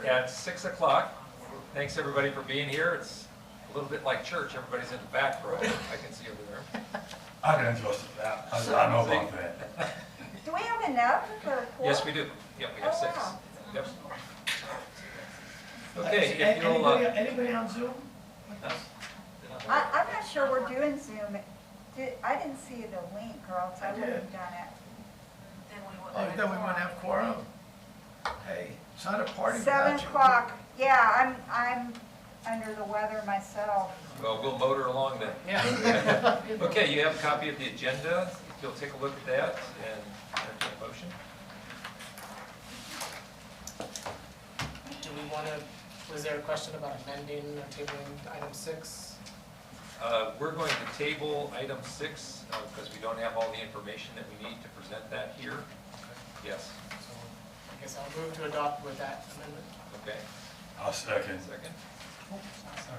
at 6 o'clock. Thanks everybody for being here. It's a little bit like church. Everybody's in the back row. I can see over there. I can adjust it that. I know about that. Do we have enough for a quorum? Yes, we do. Yep, we have 6. wow. Yep. Okay, if you'll, Anybody on Zoom? I'm not sure we're doing Zoom. I didn't see the link, or else I would have done it. Oh, then we wouldn't have quorum. Hey, it's not a party 7 without you. o'clock. Yeah, I'm under the weather myself. well, we'll motor along then. Yeah. Okay, you have a copy of the agenda. If you'll take a look at that and entertain a motion. Do we want to, was there a question about amending or tabling item 6? We're going to table item 6 because we don't have all the information that we need to present that here. Yes. So I guess I'll move to adopt with that amendment. Okay. I'll second. Second.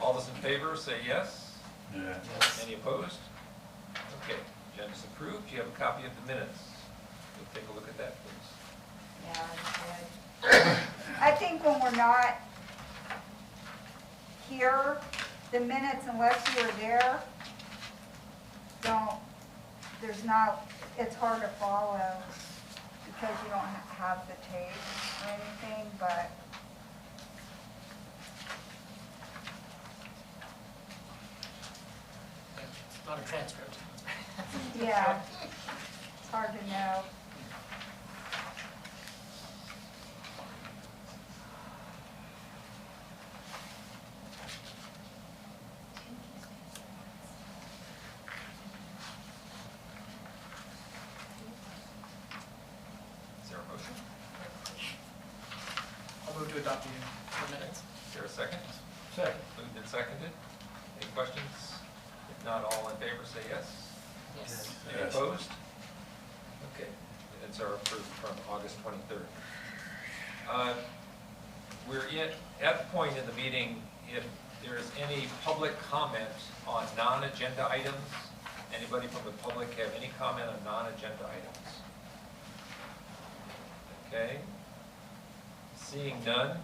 All those in favor say yes. Yeah. Yes. Any opposed? Okay. Agenda's approved. You have a copy of the minutes. You'll take a look at that, please. Yeah, I did. I think when we're not here, the minutes, unless you're there, it's hard to follow because you don't have the tape or anything, but It's not a transcript. yeah, it's hard to know. Is there a motion? I'll move to adopt the minutes. Is there a second? Second. Moved and seconded. Any questions? If not, all in favor say yes. Yes. Any Yes. opposed? Okay, minutes are approved from August 23rd. We're at the point in the meeting, if there is any public comment on non-agenda items, anybody from the public have any comment on non-agenda items? Okay, seeing none,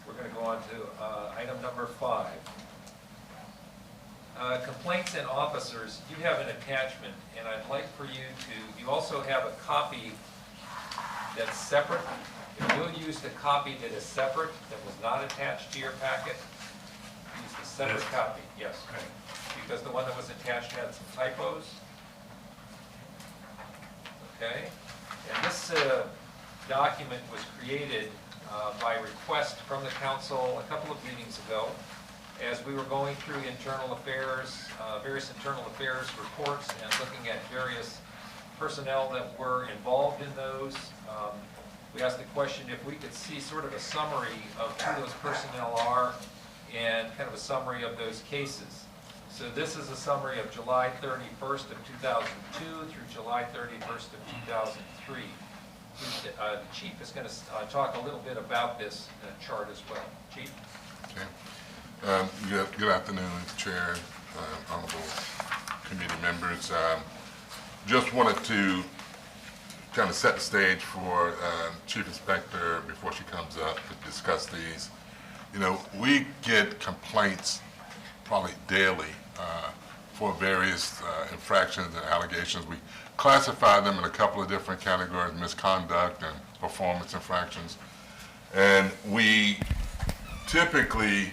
we're going to go on to item number 5. Complaints and officers, you have an attachment, and I'd like for you also have a copy that's separate. If you'll use the copy that is separate, that was not attached to your packet, use the separate Yes. copy, yes. Okay. Because the one that was attached had some typos. Okay, and this document was created by request from the council a couple of meetings ago as we were going through internal affairs, various internal affairs reports and looking at various personnel that were involved in those. We asked the question if we could see sort of a summary of who those personnel are and kind of a summary of those cases. So this is a summary of July 31st of 2002 through July 31st of 2003. The chief is going to talk a little bit about this chart as well. Chief? Okay. Good afternoon, Chair, honorable committee members. Just wanted to kind of set the stage for Chief Inspector before she comes up to discuss these. You know, we get complaints probably daily for various infractions and allegations. We classify them in a couple of different categories: misconduct and performance infractions. And we typically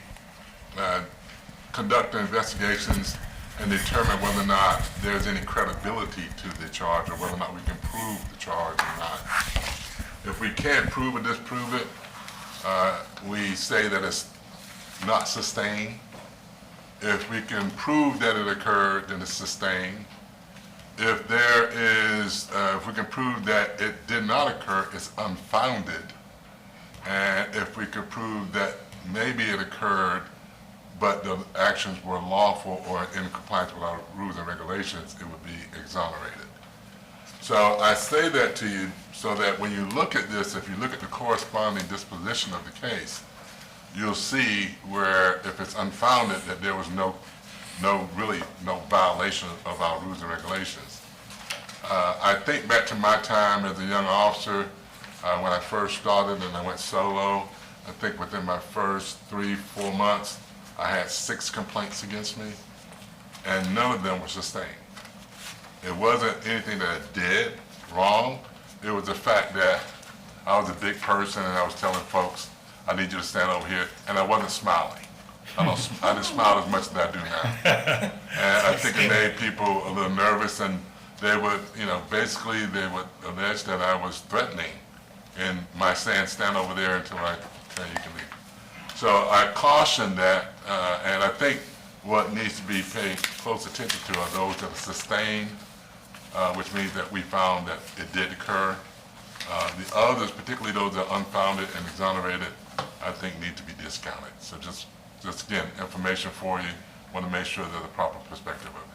conduct investigations and determine whether or not there's any credibility to the charge or whether or not we can prove the charge or not. If we can't prove or disprove it, we say that it's not sustained. If we can prove that it occurred, then it's sustained. If there is, if we can prove that it did not occur, it's unfounded. And if we could prove that maybe it occurred, but the actions were lawful or in compliance with our rules and regulations, it would be exonerated. So I say that to you so that when you look at this, if you look at the corresponding disposition of the case, you'll see where if it's unfounded that there was really no violation of our rules and regulations. I think back to my time as a young officer when I first started and I went solo. I think within my first 3-4 months, I had 6 complaints against me, and none of them were sustained. It wasn't anything that I did wrong. It was the fact that I was a big person and I was telling folks, I need you to stand over here, and I wasn't smiling. I didn't smile as much as I do now. And I think it made people a little nervous, and they would, basically they would allege that I was threatening in my saying, stand over there until I tell you can leave. So I caution that, and I think what needs to be paid close attention to are those that are sustained, which means that we found that it did occur. The others, particularly those that are unfounded and exonerated, I think need to be discounted. So just again, information for you. Want to make sure there's a proper perspective of it.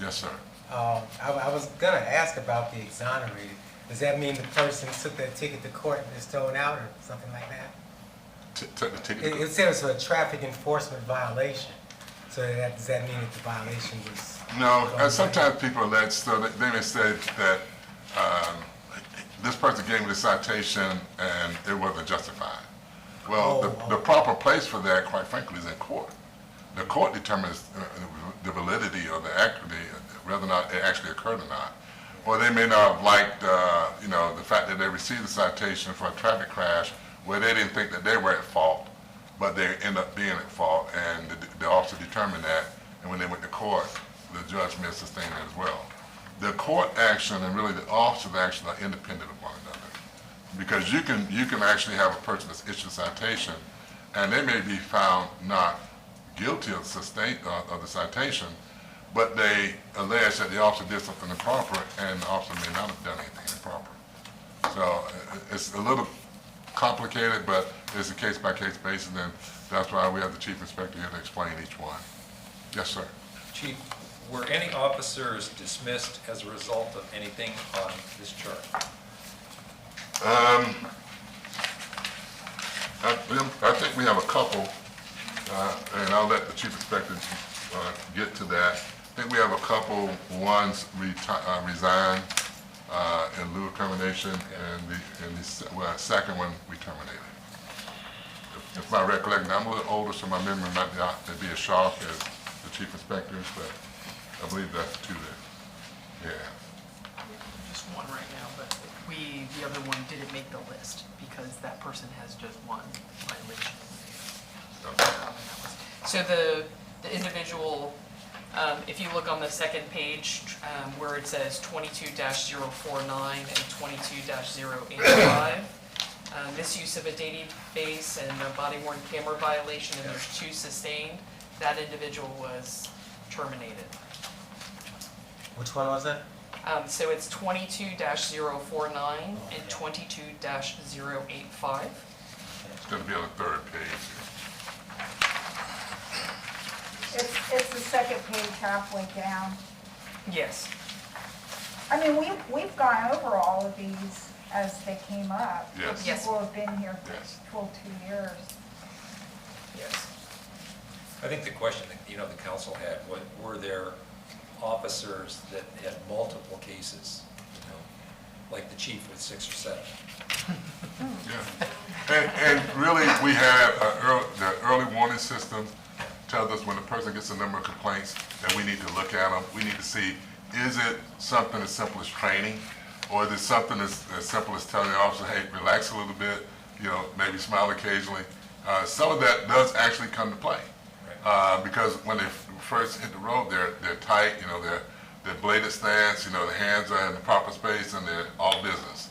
Yes, sir. I was gonna ask about the exonerated. Does that mean the person took that ticket to court and is thrown out or something like that? Took the ticket. It says a traffic enforcement violation. So does that mean that the violation was? No, and sometimes people allege, so they may say that this person gave me the citation and it wasn't justified. Well, the proper place for that, quite frankly, is in court. The court determines the validity or the accuracy, whether or not it actually occurred or not. Or they may not have liked, the fact that they received the citation for a traffic crash where they didn't think that they were at fault, but they end up being at fault, and the officer determined that, and when they went to court, the judge may sustain it as well. The court action and really the officer's action are independent of one another, because you can actually have a person that's issued a citation, and they may be found not guilty of the citation, but they allege that the officer did something improper, and the officer may not have done anything improper. So it's a little complicated, but it's a case-by-case basis, and that's why we have the chief inspector here to explain each one. Yes, sir. Chief, were any officers dismissed as a result of anything on this chart? I think we have a couple, and I'll let the chief inspector get to that. I think we have a couple. One's resigned in lieu of termination, and the second one we terminated. If my recollection, I'm a little older, so my memory might not be as sharp as the chief inspector's, but I believe that's two there. Yeah. Just one right now, but the other one didn't make the list because that person has just one violation. So the individual, if you look on the second page where it says 22-049 and 22-085, misuse of a database and a body-worn camera violation, and there's 2 sustained, that individual was terminated. Which one was that? So it's 22-049 and 22-085. It's going to be on the third page. It's the second page halfway down. Yes. I mean, we've gone over all of these as they came up. Yes. Yes. People have been here Yes. for 2 years. Yes. I think the question that, the council had, were there officers that had multiple cases, like the chief with 6 or 7? Yeah. And really, we have the early warning system tells us when a person gets a number of complaints that we need to look at them. We need to see, is it something as simple as training, or is it something as simple as telling the officer, hey, relax a little bit, maybe smile occasionally. Some of that does actually come to play. Because when they first hit the road, they're tight, they're bladed stance, the hands are in the proper space, and they're all business.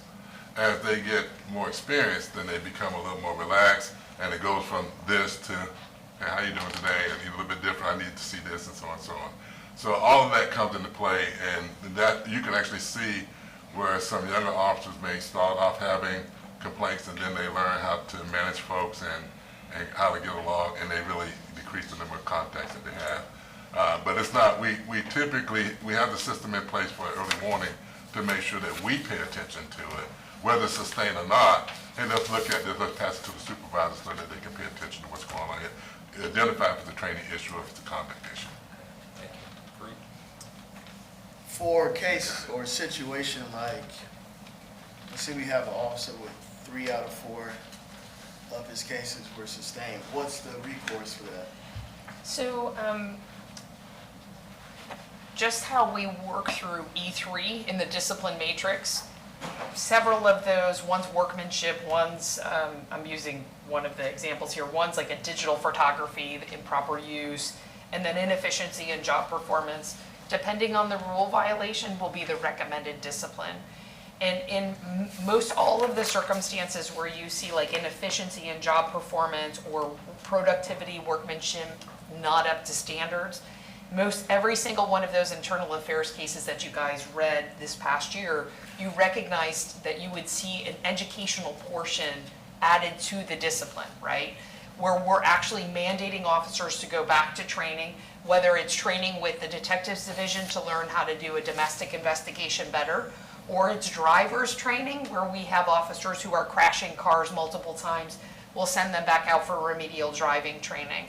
As they get more experienced, then they become a little more relaxed, and it goes from this to, hey, how you doing today? And a little bit different, I need to see this, and so on and so on. So all of that comes into play, and that you can actually see where some younger officers may start off having complaints, and then they learn how to manage folks and how to get along, and they really decrease the number of contacts that they have. But it's not, we have the system in place for early warning to make sure that we pay attention to it, whether it's sustained or not, and let's look at this, let's pass it to the supervisor so that they can pay attention to what's going on here. Identify if it's a training issue or if it's a conduct issue. Thank you. Bree? For a case or a situation like, let's say we have an officer with 3 out of 4 of his cases were sustained. What's the recourse for that? So, just how we work through E3 in the discipline matrix, several of those, one's workmanship, one's, I'm using one of the examples here, one's like a digital photography, the improper use, and then inefficiency in job performance, depending on the rule violation, will be the recommended discipline. And in most all of the circumstances where you see like inefficiency in job performance or productivity, workmanship not up to standards, most every single one of those internal affairs cases that you guys read this past year, you recognized that you would see an educational portion added to the discipline, right? Where we're actually mandating officers to go back to training, whether it's training with the detectives division to learn how to do a domestic investigation better, or it's drivers training where we have officers who are crashing cars multiple times. We'll send them back out for remedial driving training.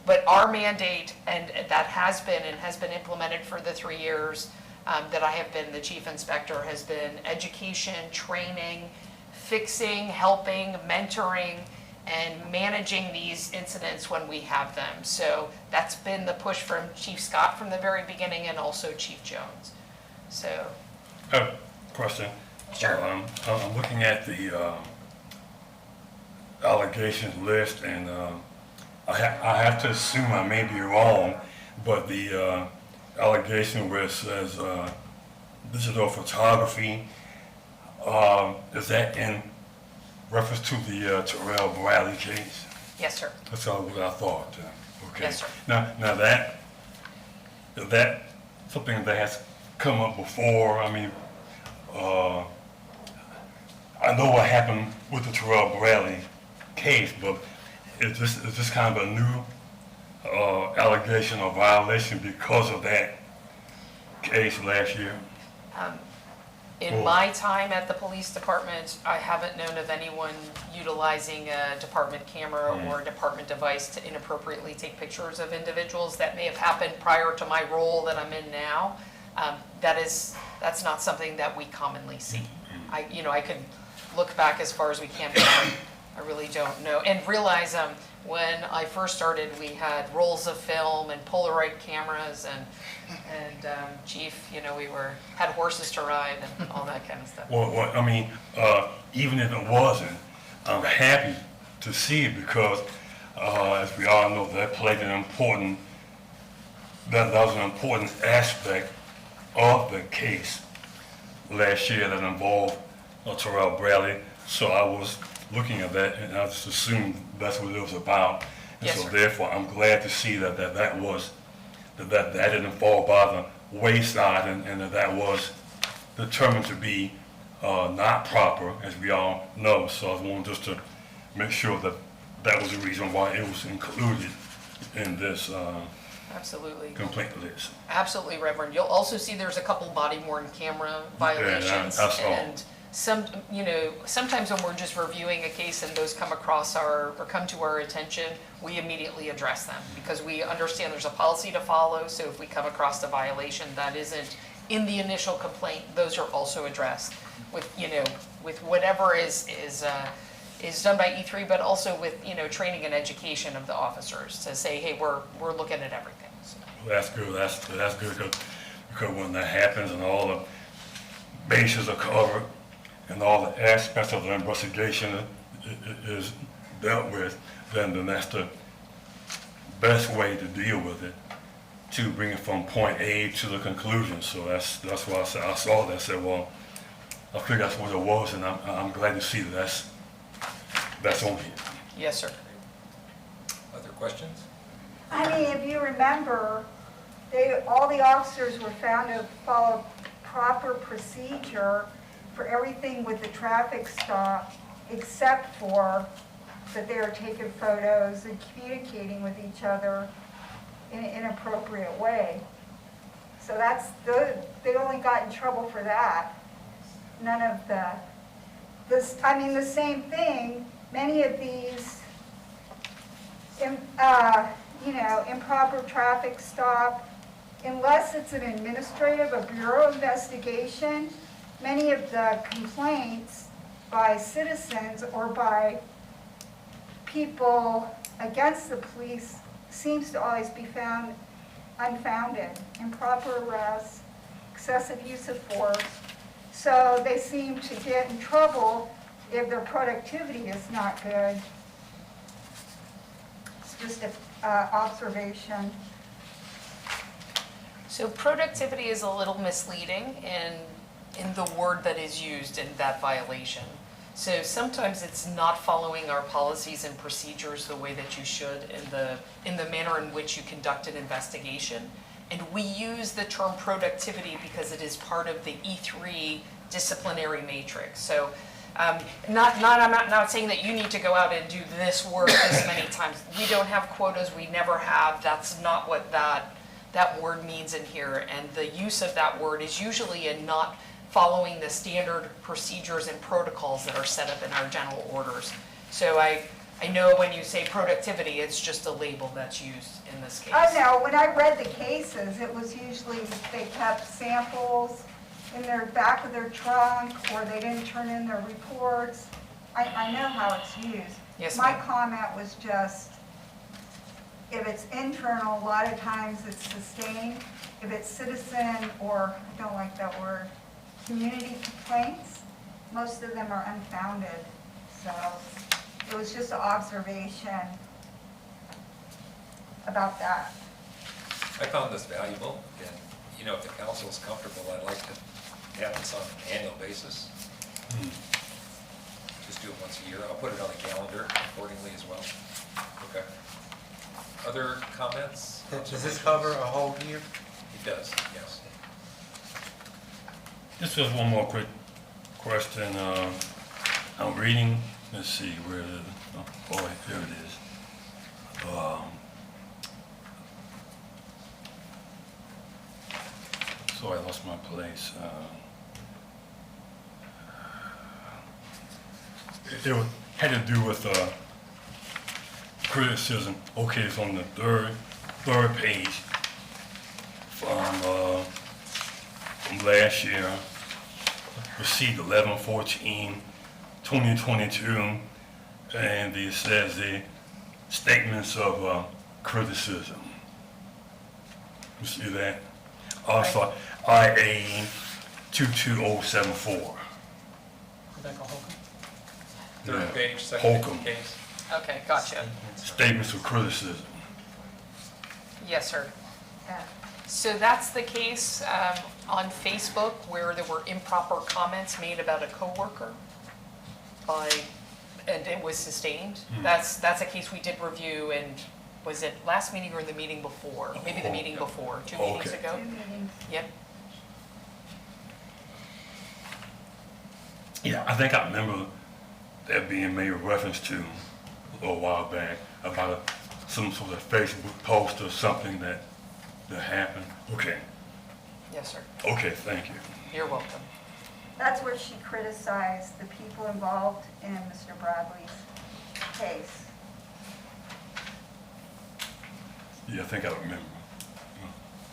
But our mandate, and that has been implemented for the 3 years that I have been the chief inspector, has been education, training, fixing, helping, mentoring, and managing these incidents when we have them. So that's been the push from Chief Scott from the very beginning, and also Chief Jones. So. Question. Sure. I'm looking at the allegations list, and I have to assume I may be wrong, but the allegation where it says digital photography, is that in reference to the Terrell Bradley case? Yes, sir. That's all what I thought. Okay. Yes, sir. Now is that something that has come up before? I mean, I know what happened with the Terrell Bradley case, but is this kind of a new allegation or violation because of that case last year? In my time at the police department, I haven't known of anyone utilizing a department camera or a department device to inappropriately take pictures of individuals. That may have happened prior to my role that I'm in now. That's not something that we commonly see. I could look back as far as we can, but I really don't know. And realize when I first started, we had rolls of film and Polaroid cameras, and Chief, we had horses to ride and all that kind of stuff. Well, I mean, even if it wasn't, I'm happy to see it because, as we all know, that was an important aspect of the case last year that involved Terrell Bradley. So I was looking at that, and I just assumed that's what it was about. And Yes, so sir. therefore, I'm glad to see that didn't fall by the wayside, and that was determined to be not proper, as we all know. So I wanted just to make sure that was the reason why it was included in this Absolutely. complaint list. Absolutely, Reverend. You'll also see there's a couple body-worn camera violations. I saw. And sometimes when we're just reviewing a case and those come to our attention, we immediately address them because we understand there's a policy to follow. So if we come across a violation that isn't in the initial complaint, those are also addressed with whatever is done by E3, but also with training and education of the officers to say, hey, we're looking at everything. So. That's good. That's good because when that happens and all the bases are covered and all the aspects of the investigation is dealt with, then that's the best way to deal with it, to bring it from point A to the conclusion. So that's why I saw that. I said, well, I figured that's what it was, and I'm glad to see that that's on here. Yes, sir. Other questions? I mean, if you remember, all the officers were found to follow proper procedure for everything with the traffic stop, except for that they are taking photos and communicating with each other in an inappropriate way. So they only got in trouble for that. None of the same thing, many of these, improper traffic stop, unless it's an administrative, a bureau investigation, many of the complaints by citizens or by people against the police seems to always be found unfounded. Improper arrests, excessive use of force. So they seem to get in trouble if their productivity is not good. It's just an observation. So productivity is a little misleading in the word that is used in that violation. So sometimes it's not following our policies and procedures the way that you should in the manner in which you conduct an investigation. And we use the term productivity because it is part of the E3 disciplinary matrix. So I'm not saying that you need to go out and do this work this many times. We don't have quotas, we never have. That's not what that word means in here. And the use of that word is usually in not following the standard procedures and protocols that are set up in our general orders. So I know when you say productivity, it's just a label that's used in this case. Oh, no, when I read the cases, it was usually they kept samples in their back of their trunk, or they didn't turn in their reports. I know how it's used. Yes, My ma'am. comment was just, if it's internal, a lot of times it's sustained. If it's citizen, or, I don't like that word, community complaints, most of them are unfounded. So it was just an observation about that. I found this valuable, and, you know, if the council is comfortable, I'd like to have this on an annual basis. Just do it once a year. I'll put it on the calendar accordingly as well. Okay. Other comments? Does this cover a whole year? It does, yes. Just one more quick question. I'm reading, let's see, where is it? Oh, boy, here it is. So I lost my place. It had to do with criticism. Okay, it's on the third page from last year, received 11/14/2022, and it says the statements of criticism. You see that? Also, IA 22074. Rebecca Holcomb? Third Yeah. page, second Holcomb. case. Okay, gotcha. Statements of criticism. Yes, sir. Yeah. So that's the case on Facebook where there were improper comments made about a coworker and it was sustained. That's a case we did review, and was it last meeting or the meeting before? Maybe the meeting before, 2 meetings Okay. ago? 2 meetings. Yep. Yeah, I think I remember that being made a reference to a little while back about some sort of Facebook post or something that happened. Okay, Yes, sir. okay, thank you. You're welcome. That's where she criticized the people involved in Mr. Bradley's case. Yeah, I think I remember.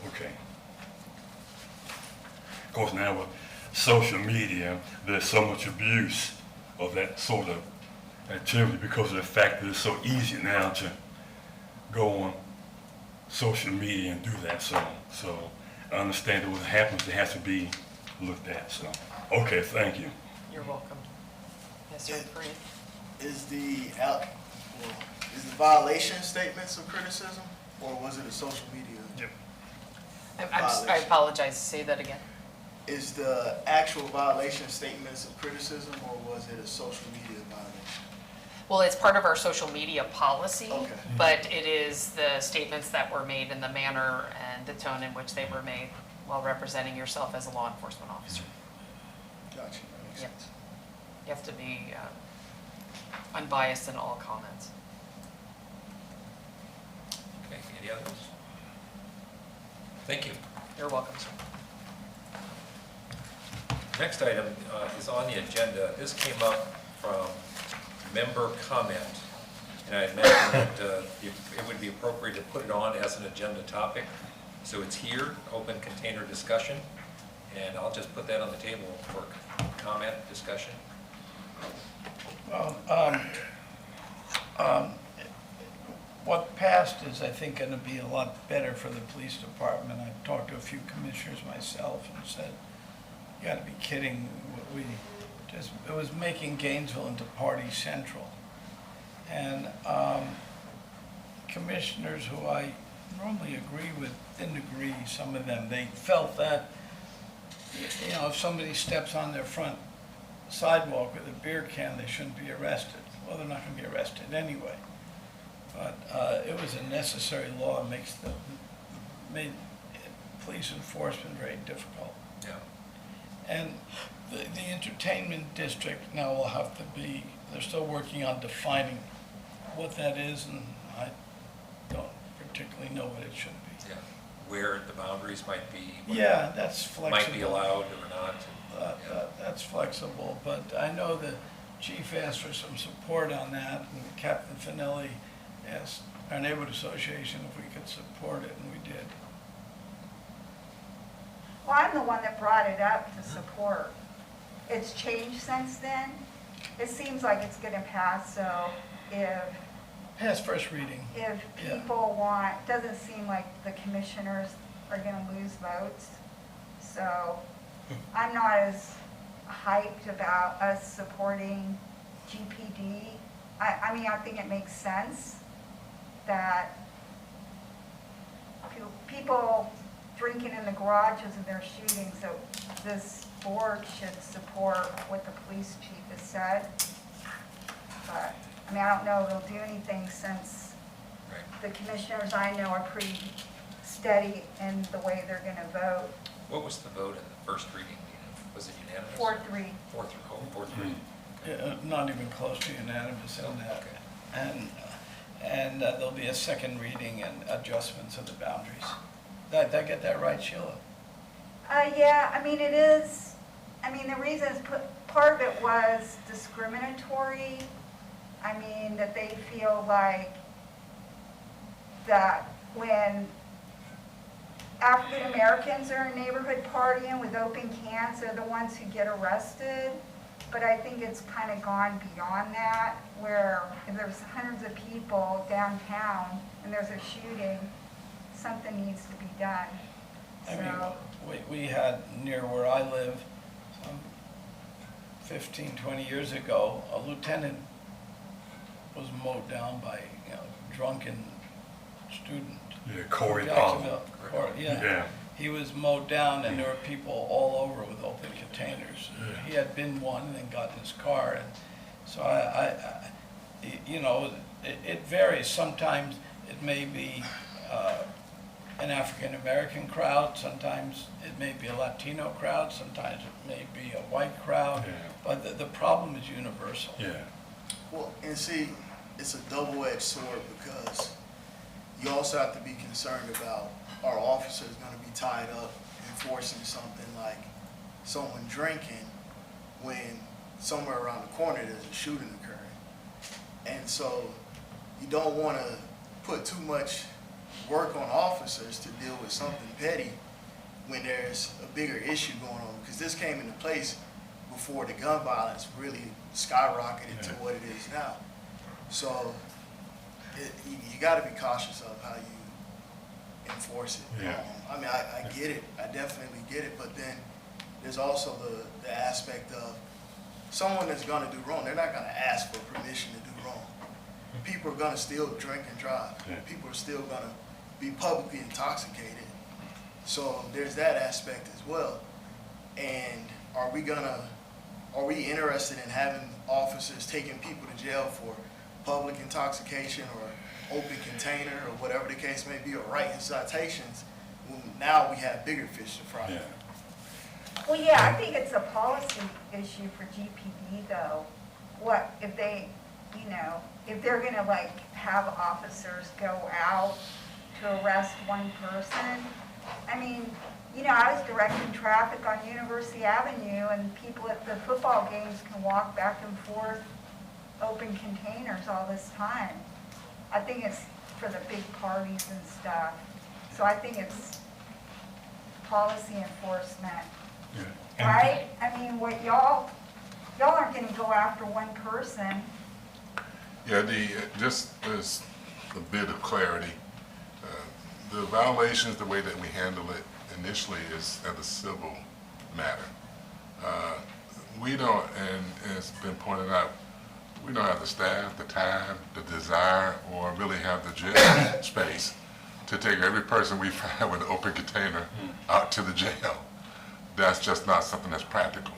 Okay. Of course, now with social media, there's so much abuse of that sort of activity because of the fact that it's so easy now to go on social media and do that. So I understand that what happens, it has to be looked at. So, okay, thank you. You're welcome. Yes, sir. Free. Is the violation statements of criticism, or was it a social media? I apologize. Say that again. Is the actual violation statements of criticism, or was it a social media violation? Well, it's part of our social media policy, Okay. but it is the statements that were made in the manner and the tone in which they were made while representing yourself as a law enforcement officer. Gotcha, that makes Yep. sense. You have to be unbiased in all comments. Okay, any others? Thank you. You're welcome, sir. Next item is on the agenda. This came up from member comment, and I had mentioned that it would be appropriate to put it on as an agenda topic. So it's here, open container discussion, and I'll just put that on the table for comment, discussion. Well, What passed is, I think, gonna be a lot better for the police department. I talked to a few commissioners myself and said, you gotta be kidding, it was making Gainesville into party central. And commissioners who I normally agree with didn't agree, some of them. They felt that, you know, if somebody steps on their front sidewalk with a beer can, they shouldn't be arrested. Well, they're not gonna be arrested anyway. But it was a necessary law, made police enforcement very difficult. Yeah. And the entertainment district now will have to be, they're still working on defining what that is, and I don't particularly know what it should be. Yeah, where the boundaries might be. what Yeah, that's flexible. Might be allowed or not. Yeah. That's flexible, but I know the chief asked for some support on that, and Captain Finelli asked our neighborhood association if we could support it, and we did. Well, I'm the one that brought it up to support. It's changed since then. It seems like it's gonna pass, so if Pass first reading. if Yeah. people want, doesn't seem like the commissioners are gonna lose votes. So I'm not as hyped about us supporting GPD. I mean, I think it makes sense that people drinking in the garages and they're shooting, so this board should support what the police chief has said. But, I mean, I don't know if they'll do anything since Right. the commissioners I know are pretty steady in the way they're gonna vote. What was the vote in the first reading? Was it unanimous? 4-3. 4-3, oh, 4-3. Not even close to unanimous on that. Okay. And there'll be a second reading and adjustments of the boundaries. Did I get that right, Sheila? Yeah, I mean, it is, I mean, the reason is, part of it was discriminatory. I mean, that they feel like that when African Americans are in a neighborhood partying with open cans, they're the ones who get arrested. But I think it's kind of gone beyond that, where if there's hundreds of people downtown and there's a shooting, something needs to be done. I mean, So, we had near where I live, 15, 20 years ago, a lieutenant was mowed down by, you know, drunken student. Yeah, Corey Palmer. Jacksonville. Yeah. He was mowed down and there were people all over with open containers. Yeah. He had been one and then got in his car, and so I you know, it varies. Sometimes it may be an African-American crowd, sometimes it may be a Latino crowd, sometimes it may be a white crowd, Yeah. but the problem is universal. Yeah. Well, and see, it's a double-edged sword because you also have to be concerned about our officers gonna be tied up enforcing something like someone drinking when somewhere around the corner there's a shooting occurring. And so you don't wanna put too much work on officers to deal with something petty when there's a bigger issue going on, because this came into place before the gun violence really skyrocketed to what it is now. So you gotta be cautious of how you enforce it. Yeah. I mean, I get it, I definitely get it, but then there's also the aspect of someone that's gonna do wrong, they're not gonna ask for permission to do wrong. People are gonna still drink and drive. Yeah. People are still gonna be publicly intoxicated. So there's that aspect as well. And are we interested in having officers taking people to jail for public intoxication or open container or whatever the case may be, or writing citations, when now we have bigger fish to fry? Yeah. well, yeah, I think it's a policy issue for GPD though. What, if they, you know, if they're gonna like have officers go out to arrest one person. I mean, you know, I was directing traffic on University Avenue and people at the football games can walk back and forth, open containers all this time. I think it's for the big parties and stuff. So I think it's policy enforcement, Yeah. right? I mean, what y'all aren't gonna go after one person. Yeah, just as a bit of clarity, the violations, the way that we handle it initially is as a civil matter. We don't, and it's been pointed out, we don't have the staff, the time, the desire, or really have the jail space to take every person we find with an open container out to the jail. That's just not something that's practical.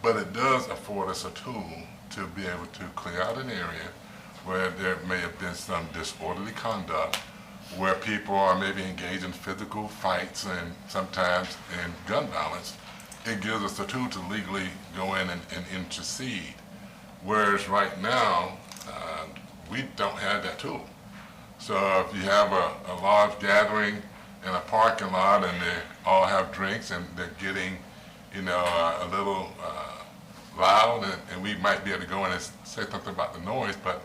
But it does afford us a tool to be able to clear out an area where there may have been some disorderly conduct, where people are maybe engaged in physical fights and sometimes in gun violence. It gives us a tool to legally go in and intercede. Whereas right now, we don't have that tool. So if you have a large gathering in a parking lot and they all have drinks and they're getting, a little loud, and we might be able to go in and say something about the noise, but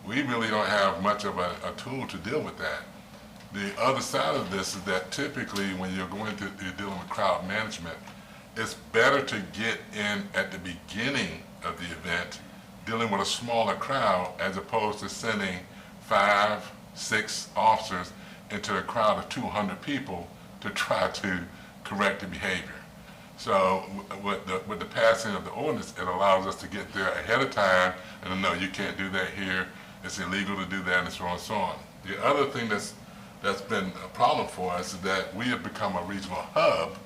we really don't have much of a tool to deal with that. The other side of this is that typically when you're dealing with crowd management, it's better to get in at the beginning of the event, dealing with a smaller crowd, as opposed to sending 5, 6 officers into a crowd of 200 people to try to correct the behavior. So with the passing of the ordinance, it allows us to get there ahead of time and no, you can't do that here, it's illegal to do that, and so on and so on. The other thing that's been a problem for us is that we have become a regional hub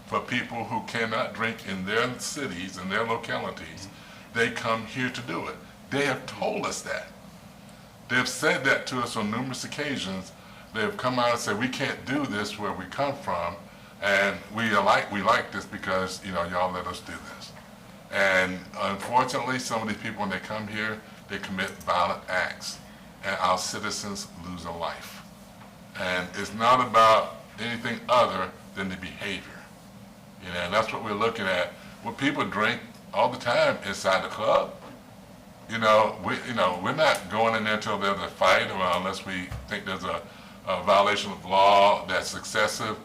for people who cannot drink in their cities, in their localities. They come here to do it. They have told us that. They've said that to us on numerous occasions. They've come out and said, we can't do this where we come from, and we like this because, y'all let us do this. And unfortunately, some of these people, when they come here, they commit violent acts, and our citizens lose a life. And it's not about anything other than the behavior. And that's what we're looking at. When people drink all the time inside the club, we're not going in there until there's a fight or unless we think there's a violation of law that's excessive.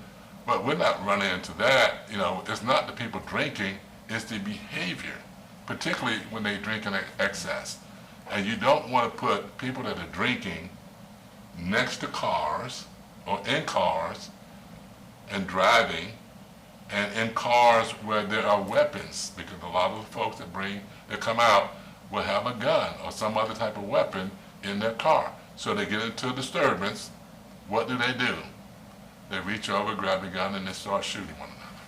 But we're not running into that. It's not the people drinking, it's the behavior, particularly when they drink in excess. And you don't want to put people that are drinking next to cars or in cars and driving and in cars where there are weapons, because a lot of the folks that come out will have a gun or some other type of weapon in their car. So they get into a disturbance. What do? They reach over, grab a gun, and they start shooting one another.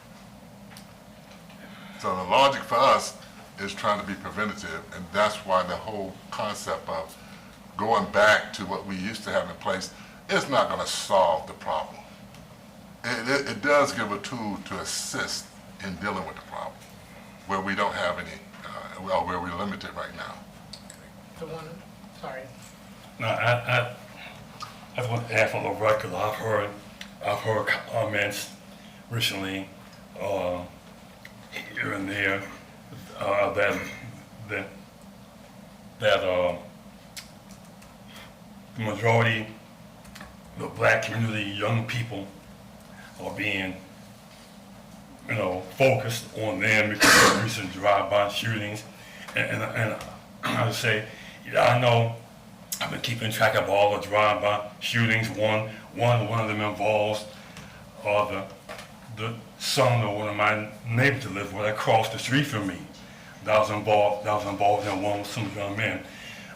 So the logic for us is trying to be preventative, and that's why the whole concept of going back to what we used to have in place is not going to solve the problem. It does give a tool to assist in dealing with the problem, where we don't have any, where we're limited right now. Sorry. No, I just want to add for the record, I've heard comments recently, here and there, that the majority of the black community, young people, are being, focused on them because of recent drive-by shootings. And I would say, I know I've been keeping track of all the drive-by shootings. One of them involves the son of one of my neighbors that lives right across the street from me. That was involved in one with some young men.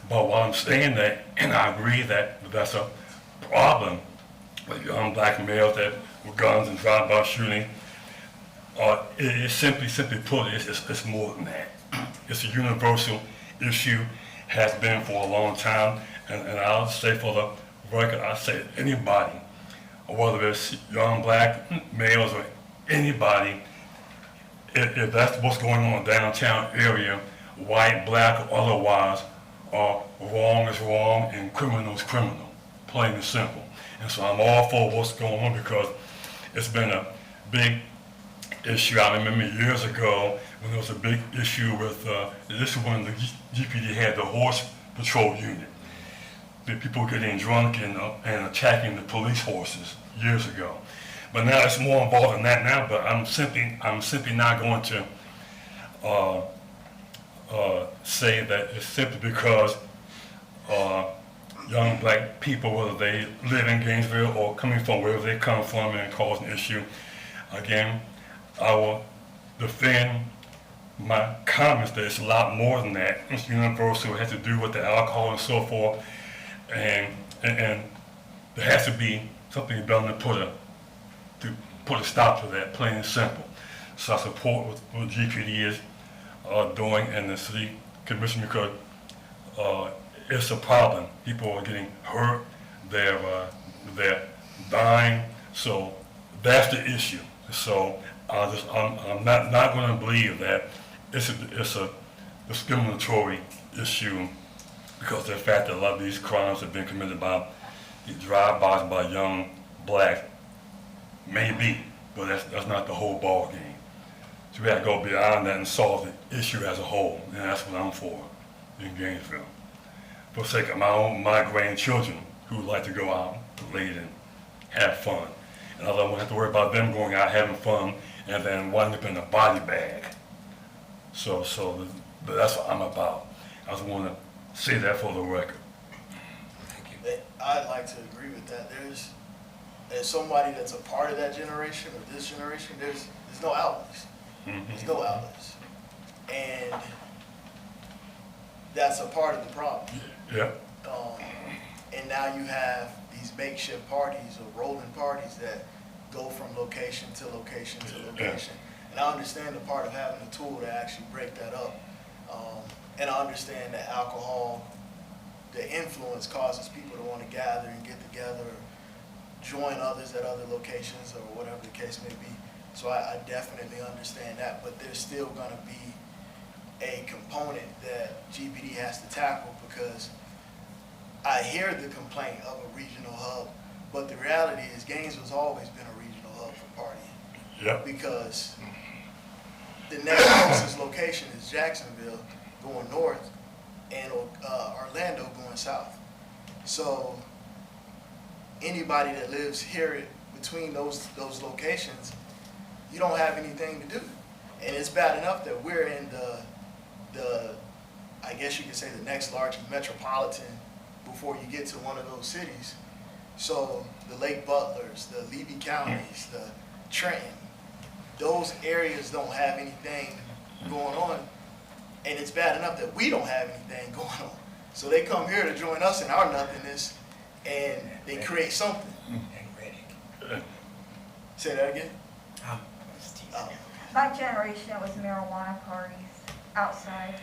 But while I'm saying that, and I agree that that's a problem with young black males that with guns and drive-by shooting, it's simply put, it's more than that. It's a universal issue, has been for a long time, and I'll say for the record, I say anybody, whether it's young black males or anybody, if that's what's going on in the downtown area, white, black, or otherwise, wrong is wrong and criminal is criminal, plain and simple. And so I'm all for what's going on because it's been a big issue. I remember years ago when there was a big issue with, this is when the GPD had the horse patrol unit. The people getting drunk and attacking the police horses years ago. But now it's more involved in that now, but I'm simply not going to say that it's simply because young black people, whether they live in Gainesville or coming from wherever they come from and cause an issue. Again, I will defend my comments that it's a lot more than that. It's universal. It has to do with the alcohol and so forth. And there has to be something done to put a stop to that, plain and simple. So I support what GPD is doing and the city commission, because it's a problem. People are getting hurt, they're dying, so that's the issue. So I'm not going to believe that it's a discriminatory issue, because of the fact that a lot of these crimes have been committed by the drive-bys by young blacks. Maybe, but that's not the whole ball game. So we have to go beyond that and solve the issue as a whole, and that's what I'm for in Gainesville. For the sake of my grandchildren who would like to go out late and have fun. And I don't have to worry about them going out having fun and then winding up in a body bag. So that's what I'm about. I just want to say that for the record. I'd like to agree with that. As somebody that's a part of that generation or this generation, there's no outlets. There's no outlets. And that's a part of the problem. Yeah. And now you have these makeshift parties or rolling parties that go from location to location to location. And I understand the part of having a tool to actually break that up. And I understand that alcohol, the influence causes people to want to gather and get together, join others at other locations or whatever the case may be. So I definitely understand that, but there's still going to be a component that GPD has to tackle, because I hear the complaint of a regional hub, but the reality is Gainesville's always been a regional hub for partying. Yeah. Because the next closest location is Jacksonville going north and Orlando going south. So anybody that lives here between those locations, you don't have anything to do. And it's bad enough that we're in the I guess you could say the next largest metropolitan before you get to one of those cities. So the Lake Butlers, the Levy counties, the Trenton, those areas don't have anything going on. And it's bad enough that we don't have anything going on. So they come here to join us in our nothingness, and they create something. Say that again? Oh. My generation, it was marijuana parties outside.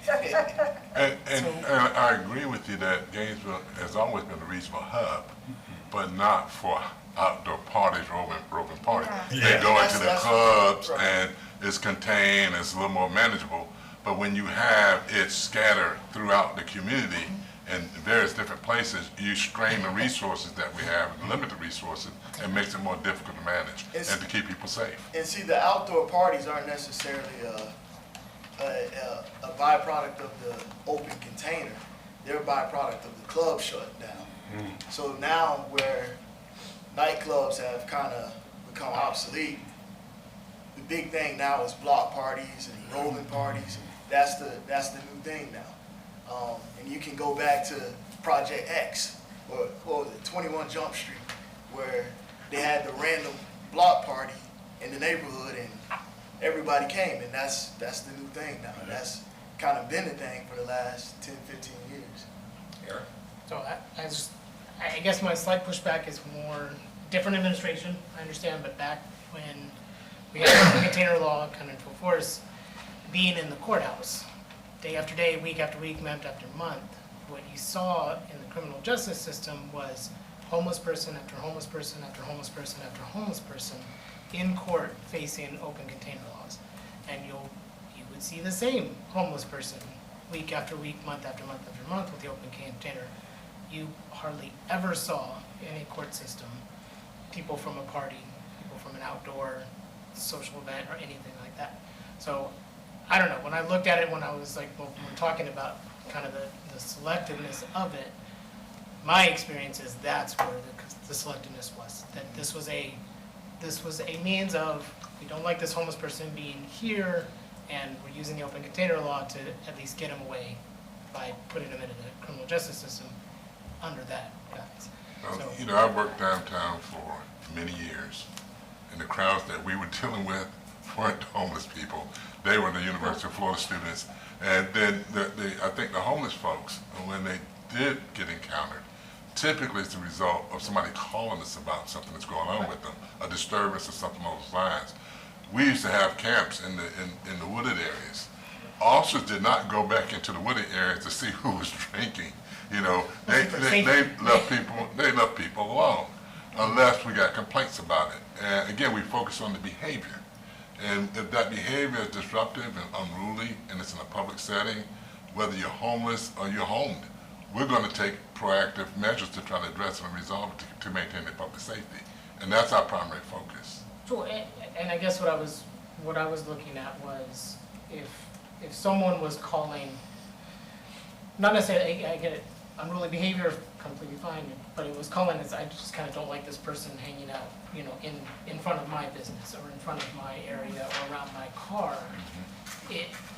And I agree with you that Gainesville has always been a regional hub, but not for outdoor parties, roving parties. Yeah. They go into the That's clubs right. and it's contained, it's a little more manageable. But when you have it scattered throughout the community in various different places, you strain the resources that we have, limited resources, and makes it more difficult to manage and to keep people safe. And see, the outdoor parties aren't necessarily a byproduct of the open container. They're a byproduct of the club shutting down. So now where nightclubs have kind of become obsolete, the big thing now is block parties and rolling parties. That's the new thing now. And you can go back to Project X, or what was it, 21 Jump Street, where they had the random block party in the neighborhood and everybody came, and that's the new thing now. That's kind of been the thing for the last 10, 15 years. Eric? So I guess my slight pushback is more different administration, I understand, but back when we had the container law come into force, being in the courthouse, day after day, week after week, month after month, what you saw in the criminal justice system was homeless person after homeless person after homeless person after homeless person in court facing open container laws. And you would see the same homeless person week after week, month after month after month with the open container. You hardly ever saw in a court system people from a party, people from an outdoor social event or anything like that. So I don't know, when I looked at it, when I was like, when we're talking about kind of the selectiveness of it, my experience is that's where the selectiveness was. That this was a means of, we don't like this homeless person being here, and we're using the open container law to at least get him away by putting them into the criminal justice system under that guise. So, You know, I've worked downtown for many years, and the crowds that we were dealing with weren't homeless people. They were the University of Florida students. And then I think the homeless folks, when they did get encountered, typically it's the result of somebody calling us about something that's going on with them, a disturbance or something along those lines. We used to have camps in the wooded areas. Officers did not go back into the wooded areas to see who was drinking. You know, they left people alone unless we got complaints about it. And again, we focus on the behavior. And if that behavior is disruptive and unruly and it's in a public setting, whether you're homeless or you're homed, we're going to take proactive measures to try to address and resolve it to maintain the public safety. And that's our primary focus. sure, and I guess what I was looking at was if someone was calling, not necessarily, I get it, unruly behavior, completely fine, but it was calling as, I just kind of don't like this person hanging out, you know, in front of my business or in front of my area or around my car.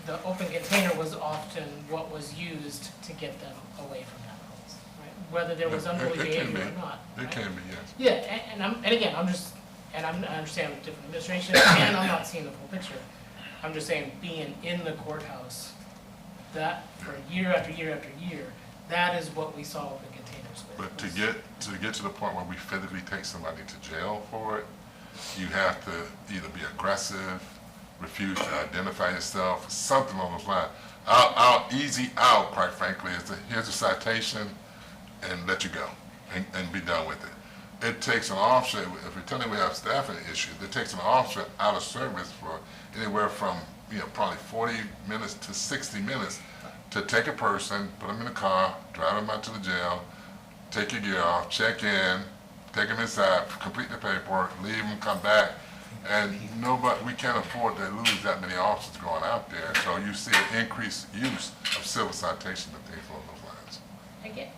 The open container was often what was used to get them away from that place, right? Whether there was unruly It can behavior be. or not. It right? can be, yes. Yeah, and again, I understand with different administrations, and I'm not seeing the full picture. I'm just saying, being in the courthouse, that for year after year after year, that is what we saw open containers with. But to get to the point where we physically take somebody to jail for it, you have to either be aggressive, refuse to identify yourself, something along those lines. Our easy out, quite frankly, is here's a citation and let you go and be done with it. It takes an officer, if we're telling we have staffing issues, it takes an officer out of service for anywhere from, you know, probably 40 minutes to 60 minutes to take a person, put them in a car, drive them out to the jail, take your gear off, check in, take them inside, complete the paperwork, leave them, come back. And we can't afford to lose that many officers going out there. So you see an increased use of civil citations and things along those lines. I get,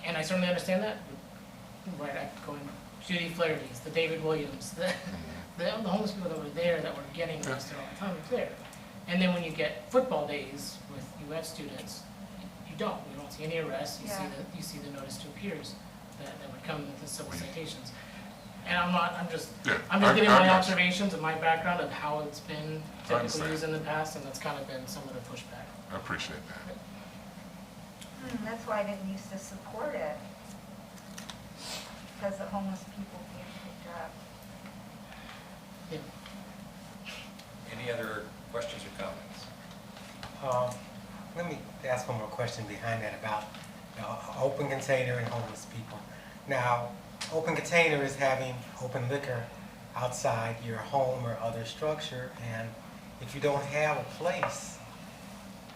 and I certainly understand that. Right, I go in Judy Flaherty's, the David Williams, the homeless people that were there that were getting arrested all the time are there. And then when you get football days with UF students, you don't see any arrests. You see the notice to appears that would come with the civil citations. And I'm just giving my observations and my background of how it's been typically used in the past, and that's kind of been some of the pushback. I appreciate that. That's why I didn't used to support it, because the homeless people being picked up. Yeah. Any other questions or comments? Let me ask one more question behind that about open container and homeless people. Now, open container is having open liquor outside your home or other structure, and if you don't have a place,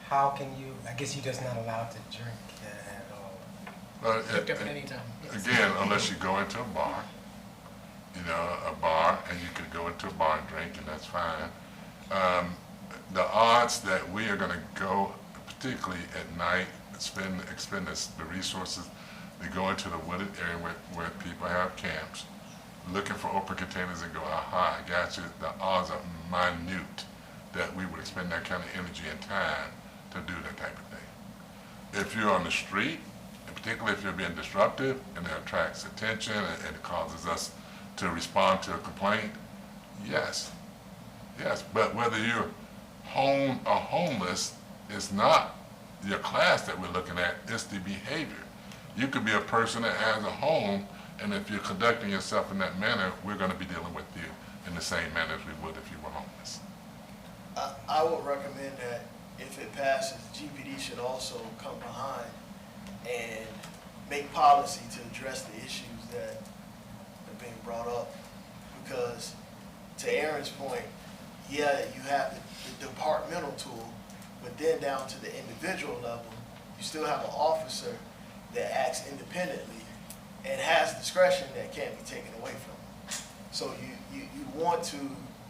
how can you, I guess you're just not allowed to drink at all. Picked up at any time. Yes. Again, unless you go into a bar, and you could go into a bar and drink, and that's fine. The odds that we are going to go, particularly at night, expend the resources to go into the wooded area where people have camps, looking for open containers and go, aha, I got you. The odds are minute that we would expend that kind of energy and time to do that type of thing. If you're on the street, and particularly if you're being disruptive and it attracts attention and it causes us to respond to a complaint, yes. But whether you're home or homeless is not your class that we're looking at, it's the behavior. You could be a person that has a home, and if you're conducting yourself in that manner, we're going to be dealing with you in the same manner as we would if you were homeless. I would recommend that if it passes, GPD should also come behind and make policy to address the issues that are being brought up. Because to Aaron's point, yeah, you have the departmental tool, but then down to the individual level, you still have an officer that acts independently and has discretion that can't be taken away from them. So you want to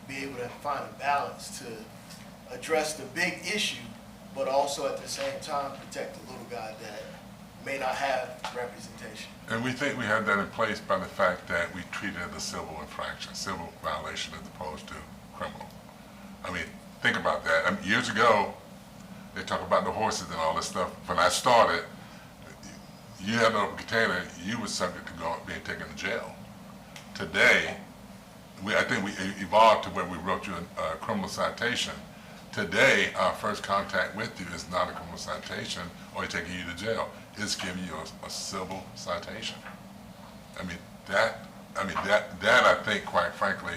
be able to find a balance to address the big issue, but also at the same time protect the little guy that may not have representation. And we think we have that in place by the fact that we treat it as a civil infraction, civil violation as opposed to criminal. I mean, think about that. Years ago, they talk about the horses and all this stuff. When I started, you had an open container, you were subject to being taken to jail. Today, I think we evolved to where we wrote you a criminal citation. Today, our first contact with you is not a criminal citation or taking you to jail. It's giving you a civil citation. That I think, quite frankly,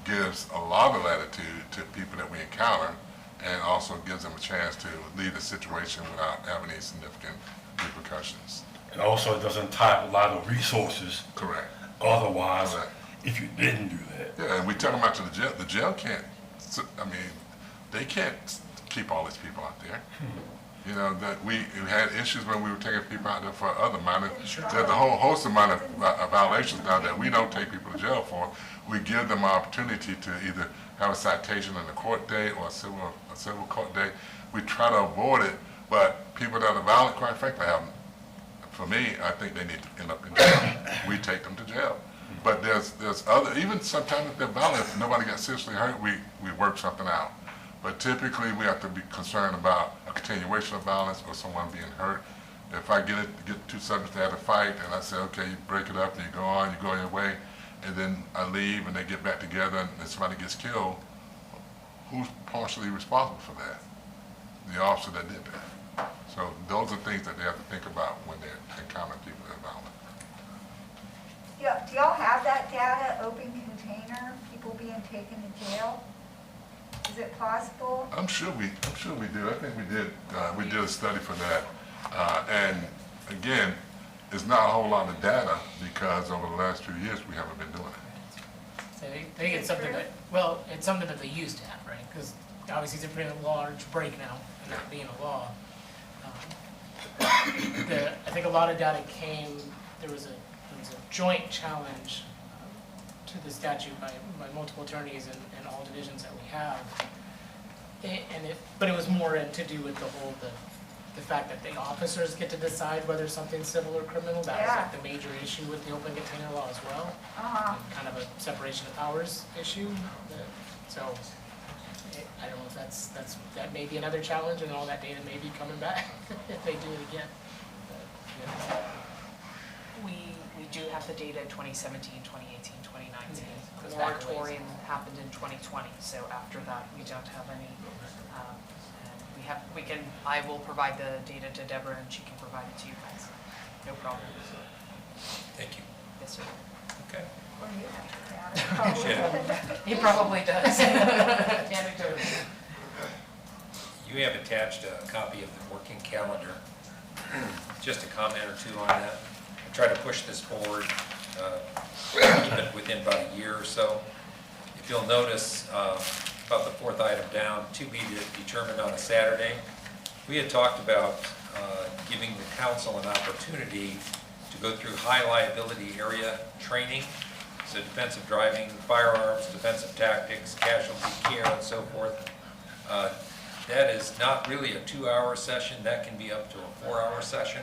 gives a lot of latitude to people that we encounter, and also gives them a chance to leave the situation without having any significant repercussions. And also it doesn't tie up a lot of resources Correct. otherwise Correct. if you didn't do that. Yeah, and we talking about to the jail. The jail can't. They can't keep all these people out there. You know, that we had issues when we were taking people out there for other minor. There's a whole host of minor violations now that we don't take people to jail for. We give them an opportunity to either have a citation on the court date or a civil court date. We try to avoid it, but people that are violent, quite frankly, for me, I think they need to end up in jail. We take them to jail. But there's other, even sometimes if they're violent, if nobody got seriously hurt, we work something out. But typically, we have to be concerned about a continuation of violence or someone being hurt. If I get two subjects that had a fight, and I say, okay, you break it up and you go on your way, and then I leave and they get back together and somebody gets killed, who's partially responsible for that? The officer that did that. So those are things that they have to think about when they're encountering people that are violent. Yeah, do y'all have that data, open container, people being taken to jail? Is it possible? I'm sure we do. I think we did a study for that. And again, it's not a whole lot of data because over the last few years, we haven't been doing it. So I think it's something that, it's something that they used to have, right? Because obviously it's a pretty large break now, and that being a law. I think a lot of data came, there was a joint challenge to the statute by multiple attorneys and all divisions that we have. But it was more to do with the fact that the officers get to decide whether something's civil or criminal. That was like the major issue with the open container law as well. Kind of a separation of powers issue. So I don't know if that may be another challenge, and all that data may be coming back if they do it again. But, We do have the data 2017, 2018, 2019. Goes The back a ways. moratorium happened in 2020, so after that, we don't have any. And I will provide the data to Deborah and she can provide it to you guys. No problem. Thank you. Yes, sir. Okay. Or you have the data? He probably does. Anecdotally. You have attached a copy of the working calendar. Just a comment or two on that. I try to push this forward, keep it within about a year or so. If you'll notice, about the fourth item down, to be determined on a Saturday. We had talked about giving the council an opportunity to go through high liability area training, so defensive driving, firearms, defensive tactics, casualty care, and so forth. That is not really a 2-hour session. That can be up to a 4-hour session.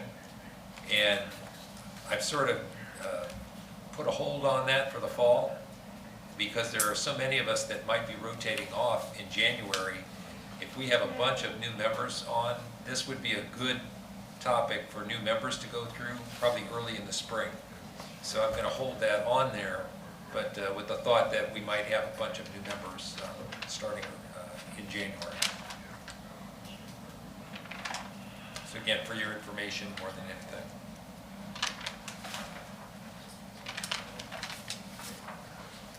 And I've sort of put a hold on that for the fall, because there are so many of us that might be rotating off in January. If we have a bunch of new members on, this would be a good topic for new members to go through, probably early in the spring. So I'm going to hold that on there, but with the thought that we might have a bunch of new members starting in January. So again, for your information more than anything.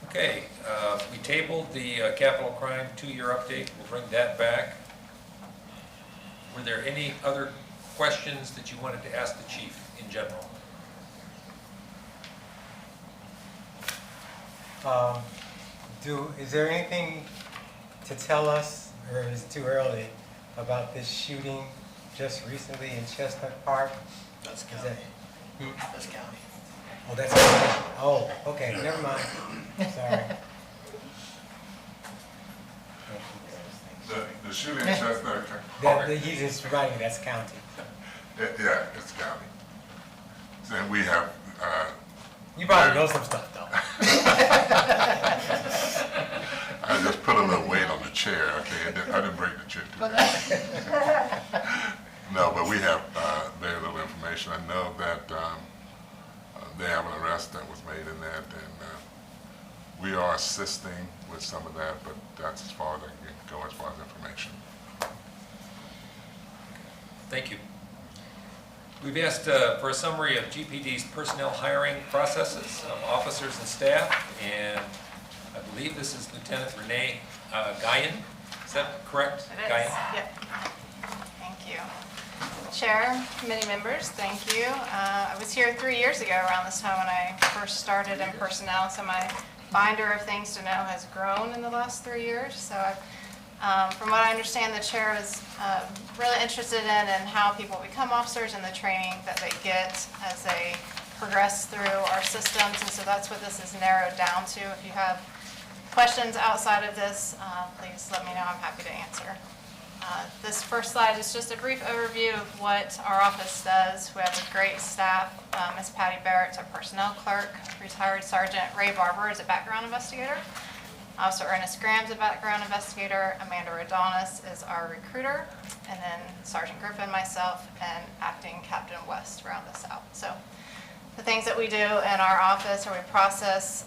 Okay, we tabled the capital crime 2-year update. We'll bring that back. Were there any other questions that you wanted to ask the chief in general? Is there anything to tell us, or is it too early, about this shooting just recently in Chestnut Park? That's Is county. that, That's county. oh, that's, oh, okay, never mind, sorry. The shooting in Chestnut. He's just reminding me, that's county. Yeah, it's county. And we have, You probably know some stuff, though. I just put a little weight on the chair, okay? I didn't break the chair too bad. but we have very little information. I know that they have an arrest that was made in that, and we are assisting with some of that, but that's as far as I can go as far as information. Thank you. We've asked for a summary of GPD's personnel hiring processes of officers and staff, and I believe this is Lieutenant Renee Guyan. Is that correct? It is, Guyan? yep. Thank you. Chair, committee members, thank you. I was here 3 years ago around this time when I first started in personnel, so my binder of things to know has grown in the last 3 years. So from what I understand, the chair is really interested in how people become officers and the training that they get as they progress through our systems, and so that's what this is narrowed down to. If you have questions outside of this, please let me know. I'm happy to answer. This first slide is just a brief overview of what our office does. We have a great staff. Ms. Patty Barrett's our personnel clerk. Retired Sergeant Ray Barber is a background investigator. Officer Ernest Graham's a background investigator. Amanda Rodonis is our recruiter. And then Sergeant Griffin, myself, and Acting Captain West round this out. So the things that we do in our office are we process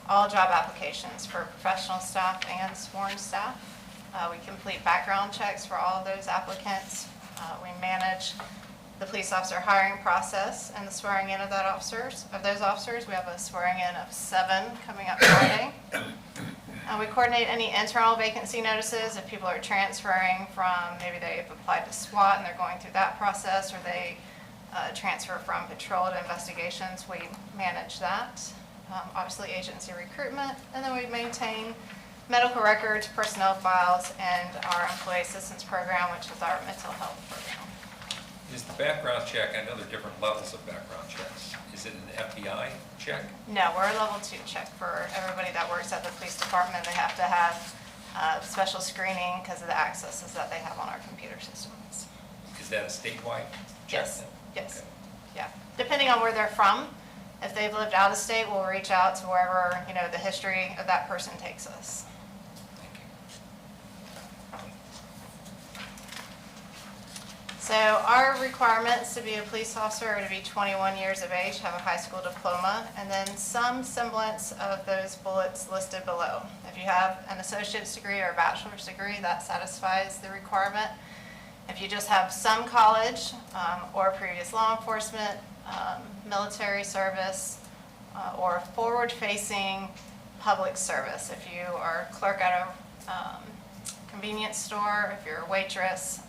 all job applications for professional staff and sworn staff. We complete background checks for all of those applicants. We manage the police officer hiring process and the swearing in of those officers. We have a swearing in of 7 coming up Friday. We coordinate any internal vacancy notices if people are transferring from, maybe they've applied to SWAT and they're going through that process, or they transfer from patrol to investigations. We manage that. Obviously agency recruitment, and then we maintain medical records, personnel files, and our employee assistance program, which is our mental health program. Is the background check, I know there are different levels of background checks. Is it an FBI check? No, we're a level 2 check for everybody that works at the police department. They have to have special screening because of the accesses that they have on our computer systems. Is that a statewide check? Yes, then? yes, Okay. yeah. Depending on where they're from, if they've lived out of state, we'll reach out to wherever, the history of that person takes us. Thank you. So our requirements to be a police officer are to be 21 years of age, have a high school diploma, and then some semblance of those bullets listed below. If you have an associate's degree or a bachelor's degree, that satisfies the requirement. If you just have some college or previous law enforcement, military service, or forward-facing public service. If you are a clerk at a convenience store, if you're a waitress,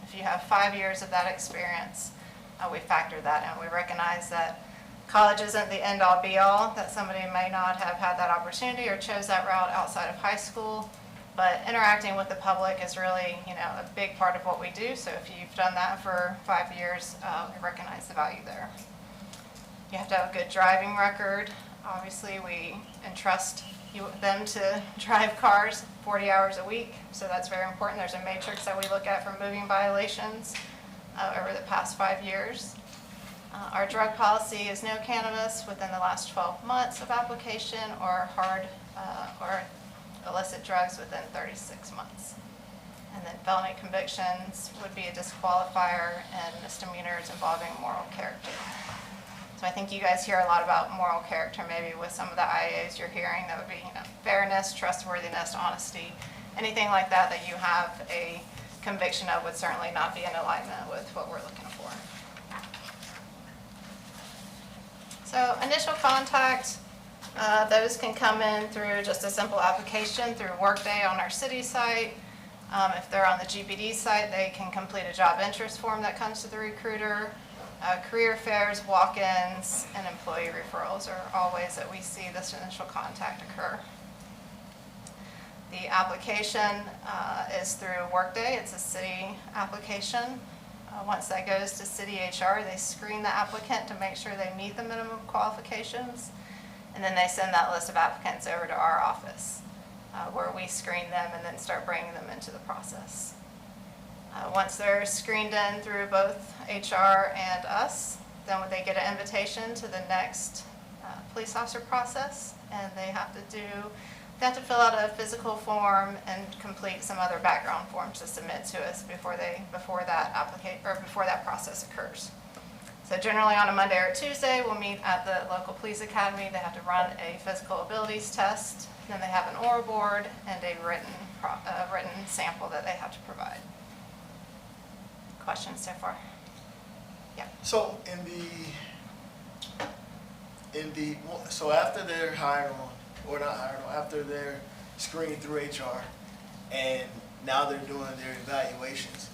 if you have 5 years of that experience, we factor that in. We recognize that college isn't the end-all be-all, that somebody may not have had that opportunity or chose that route outside of high school, but interacting with the public is really, a big part of what we do. So if you've done that for 5 years, we recognize the value there. You have to have a good driving record. Obviously, we entrust them to drive cars 40 hours a week, so that's very important. There's a matrix that we look at for moving violations over the past 5 years. Our drug policy is no cannabis within the last 12 months of application, or hard or illicit drugs within 36 months. And then felony convictions would be a disqualifier, and misdemeanors involving moral character. So I think you guys hear a lot about moral character, maybe with some of the IAs you're hearing. That would be, fairness, trustworthiness, honesty. Anything like that that you have a conviction of would certainly not be in alignment with what we're looking for. So initial contact, those can come in through just a simple application through Workday on our city site. If they're on the GPD site, they can complete a job interest form that comes to the recruiter. Career fairs, walk-ins, and employee referrals are all ways that we see this initial contact occur. The application is through Workday. It's a city application. Once that goes to city HR, they screen the applicant to make sure they meet the minimum qualifications, and then they send that list of applicants over to our office, where we screen them and then start bringing them into the process. Once they're screened in through both HR and us, then they get an invitation to the next police officer process, and they have to do they have to fill out a physical form and complete some other background forms to submit to us before that process occurs. So generally on a Monday or Tuesday, we'll meet at the local police academy. They have to run a physical abilities test. Then they have an oral board and a written sample that they have to provide. Questions so far? Yeah. So so after they're hired on, or not hired on, after they're screened through HR, and now they're doing their evaluations,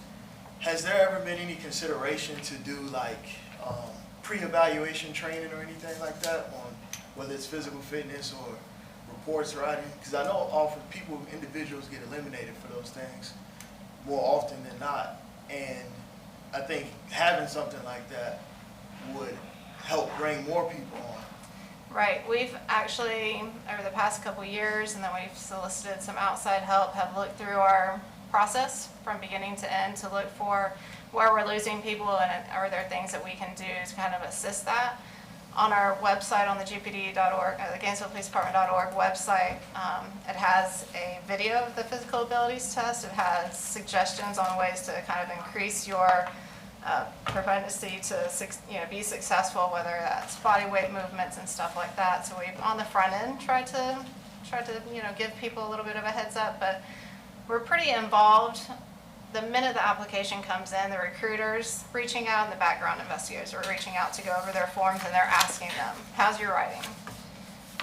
has there ever been any consideration to do like pre-evaluation training or anything like that on whether it's physical fitness or reports writing? Because I know often individuals get eliminated for those things more often than not, and I think having something like that would help bring more people on. Right, we've actually, over the past couple years, and then we've solicited some outside help, have looked through our process from beginning to end to look for where we're losing people and are there things that we can do to kind of assist that. On our website, on the GPD.org, the Gainesville Police Department.org website, it has a video of the physical abilities test. It has suggestions on ways to kind of increase your propensity to be successful, whether that's body weight movements and stuff like that. So we've on the front end tried to give people a little bit of a heads up, but we're pretty involved. The minute the application comes in, the recruiters reaching out and the background investigators are reaching out to go over their forms, and they're asking them, how's your writing?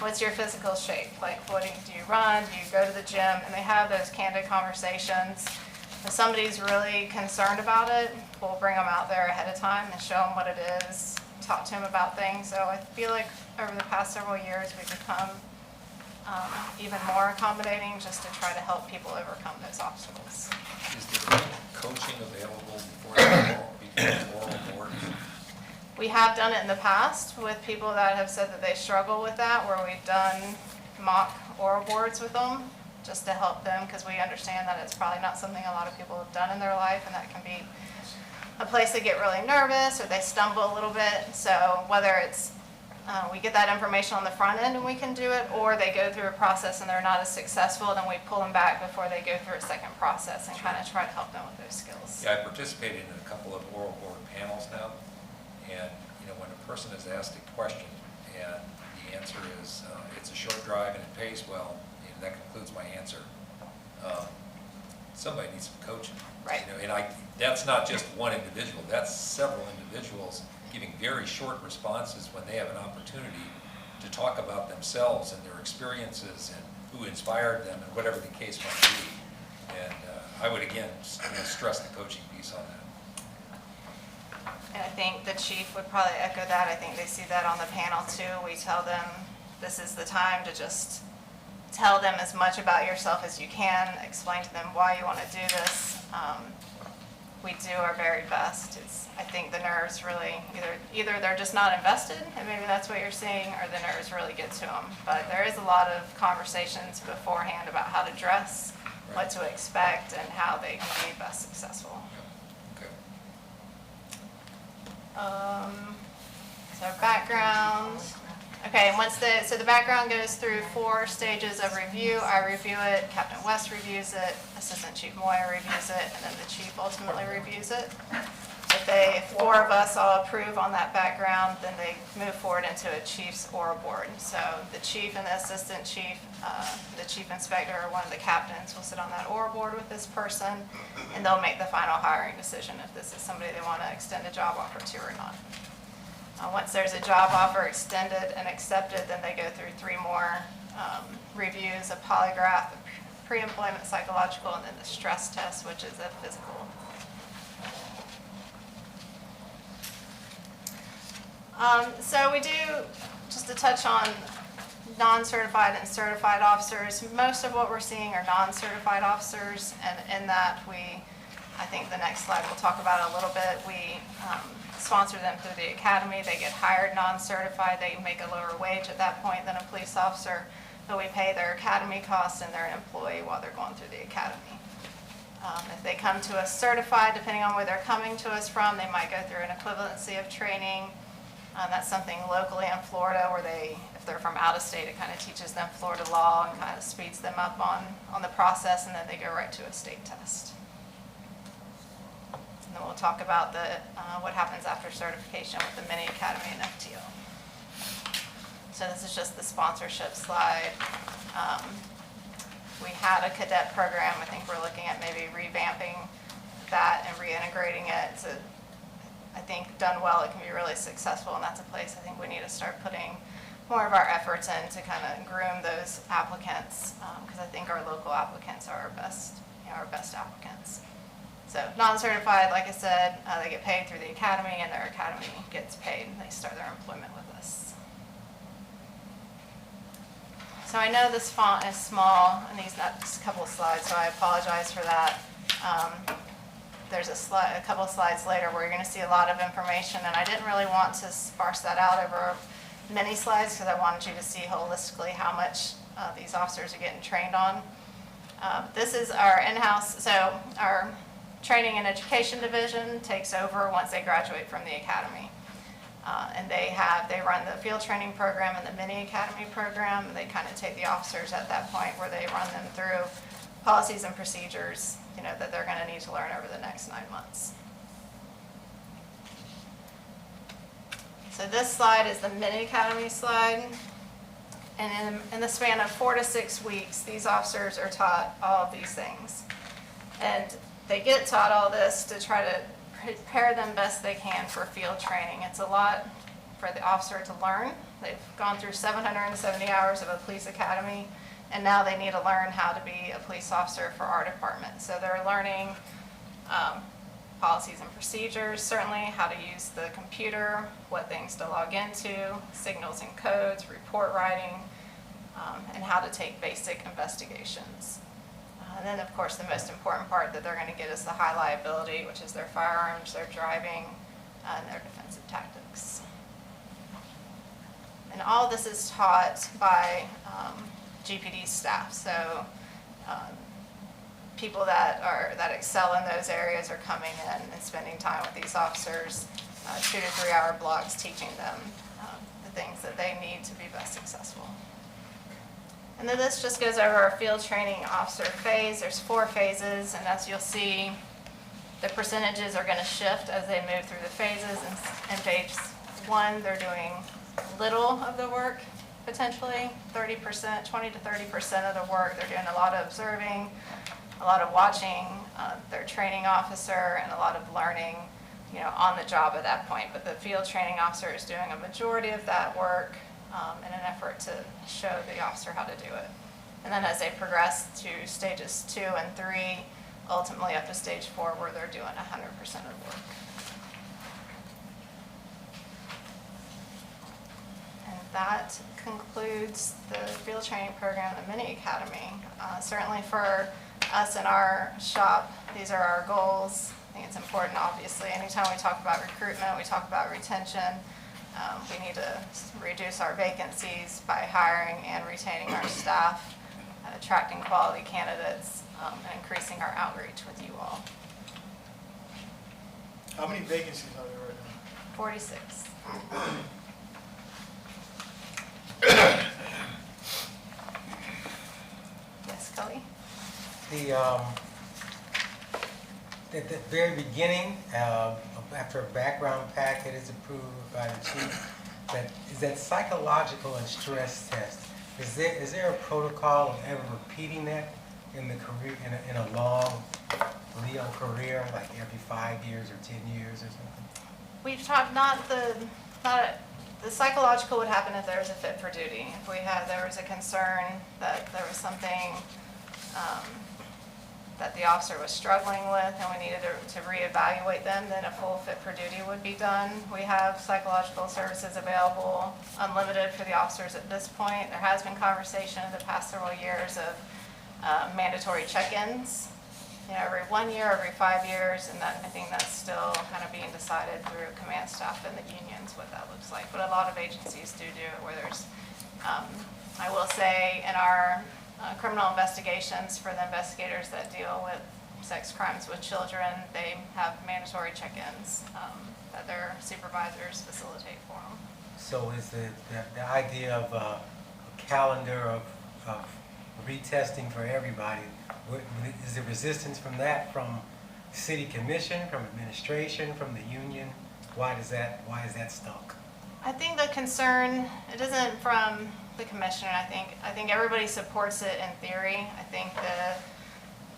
What's your physical shape? Like, do you run? Do you go to the gym? And they have those candid conversations. If somebody's really concerned about it, we'll bring them out there ahead of time and show them what it is, talk to them about things. So I feel like over the past several years, we've become even more accommodating just to try to help people overcome those obstacles. Is there any coaching available before the oral boards? We have done it in the past with people that have said that they struggle with that, where we've done mock oral boards with them just to help them, because we understand that it's probably not something a lot of people have done in their life, and that can be a place they get really nervous or they stumble a little bit. So whether it's we get that information on the front end and we can do it, or they go through a process and they're not as successful, then we pull them back before they go through a second process and kind of try to help them with those skills. Yeah, I participated in a couple of oral board panels now, and when a person is asked a question and the answer is it's a short drive and it pays well, that concludes my answer. Somebody needs some coaching. Right. And that's not just one individual, that's several individuals giving very short responses when they have an opportunity to talk about themselves and their experiences and who inspired them and whatever the case might be. And I would again stress the coaching piece on that. And I think the chief would probably echo that. I think they see that on the panel too. We tell them this is the time to just tell them as much about yourself as you can, explain to them why you want to do this. We do our very best. I think the nerves really, either they're just not invested, and maybe that's what you're seeing, or the nerves really get to them. But there is a lot of conversations beforehand about how to dress, what to expect, and how they can be best successful. Okay. So background. Okay, and so the background goes through 4 stages of review. I review it, Captain West reviews it, Assistant Chief Moyer reviews it, and then the chief ultimately reviews it. If 4 of us all approve on that background, then they move forward into a chief's oral board. So the chief and the assistant chief, the chief inspector, or one of the captains will sit on that oral board with this person, and they'll make the final hiring decision if this is somebody they want to extend a job offer to or not. Once there's a job offer extended and accepted, then they go through 3 more reviews, a polygraph, a pre-employment psychological, and then the stress test, which is a physical. So we do, just to touch on non-certified and certified officers, most of what we're seeing are non-certified officers, and in that I think the next slide we'll talk about it a little bit, we sponsor them through the academy. They get hired non-certified. They make a lower wage at that point than a police officer, but we pay their academy costs and they're an employee while they're going through the academy. If they come to us certified, depending on where they're coming to us from, they might go through an equivalency of training. That's something locally in Florida where if they're from out of state, it kind of teaches them Florida law and kind of speeds them up on the process, and then they go right to a state test. And then we'll talk about what happens after certification with the mini academy and FTO. So this is just the sponsorship slide. We had a cadet program. I think we're looking at maybe revamping that and reintegrating it. To, I think done well, it can be really successful, and that's a place I think we need to start putting more of our efforts in to kind of groom those applicants, because I think our local applicants are our best applicants. So non-certified, like I said, they get paid through the academy, and their academy gets paid, and they start their employment with us. So I know this font is small in these next couple of slides, so I apologize for that. There's a couple of slides later where you're going to see a lot of information, and I didn't really want to sparse that out over many slides because I wanted you to see holistically how much these officers are getting trained on. This is our in-house, so our training and education division takes over once they graduate from the academy. And they run the field training program and the mini academy program. They kind of take the officers at that point where they run them through policies and procedures, that they're going to need to learn over the next 9 months. So this slide is the mini academy slide. And in the span of 4 to 6 weeks, these officers are taught all of these things. And they get taught all this to try to prepare them best they can for field training. It's a lot for the officer to learn. They've gone through 770 hours of a police academy, and now they need to learn how to be a police officer for our department. So they're learning policies and procedures, certainly how to use the computer, what things to log into, signals and codes, report writing, and how to take basic investigations. And then, of course, the most important part that they're going to get is the high liability, which is their firearms, their driving, and their defensive tactics. And all this is taught by GPD staff. So people that excel in those areas are coming in and spending time with these officers, 2 to 3 hour blocks teaching them the things that they need to be best successful. And then this just goes over our field training officer phase. There's 4 phases, and as you'll see, the percentages are going to shift as they move through the phases. In phase 1, they're doing little of the work, potentially 30%, 20 to 30% of the work. They're doing a lot of observing, a lot of watching their training officer, and a lot of learning, on the job at that point. But the field training officer is doing a majority of that work in an effort to show the officer how to do it. And then as they progress to stages 2 and 3, ultimately up to stage 4, where they're doing 100% of the work. And that concludes the field training program at Mini Academy. Certainly for us in our shop, these are our goals. I think it's important, obviously. Anytime we talk about recruitment, we talk about retention. We need to reduce our vacancies by hiring and retaining our staff, attracting quality candidates, and increasing our outreach with you all. How many vacancies are there right now? 46. Yes, Kelly? At the very beginning, after a background packet is approved by the chief, that psychological and stress test, is there a protocol of ever repeating that in the career, in a long Leo career, like every 5 years or 10 years or something? We've talked the psychological would happen if there was a fit for duty. If there was a concern that there was something that the officer was struggling with and we needed to reevaluate them, then a full fit for duty would be done. We have psychological services available, unlimited for the officers at this point. There has been conversation in the past several years of mandatory check-ins, every 1 year, every 5 years, and I think that's still kind of being decided through command staff and the unions what that looks like. But a lot of agencies do it where there's, I will say in our criminal investigations for the investigators that deal with sex crimes with children, they have mandatory check-ins that their supervisors facilitate for them. So is the idea of a calendar of retesting for everybody, is there resistance from that, from city commission, from administration, from the union? Why is that stuck? I think the concern, it isn't from the commissioner, I think everybody supports it in theory. I think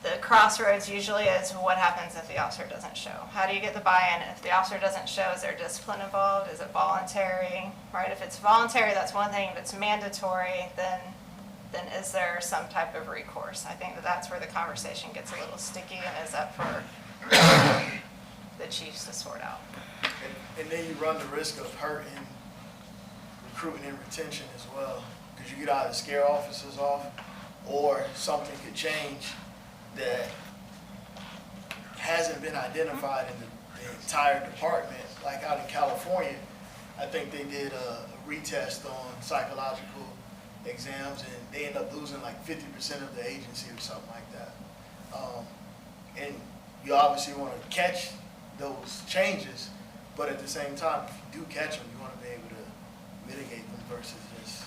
the crossroads usually is what happens if the officer doesn't show. How do you get the buy-in? If the officer doesn't show, is there discipline involved? Is it voluntary? Right? If it's voluntary, that's one thing. If it's mandatory, then is there some type of recourse? I think that's where the conversation gets a little sticky and is up for the chiefs to sort out. And then you run the risk of hurting recruiting and retention as well, because you could either scare officers off or something could change that hasn't been identified in the entire department. Like out in California, I think they did a retest on psychological exams and they end up losing like 50% of the agency or something like that. And you obviously want to catch those changes, but at the same time, if you do catch them, you want to be able to mitigate them versus just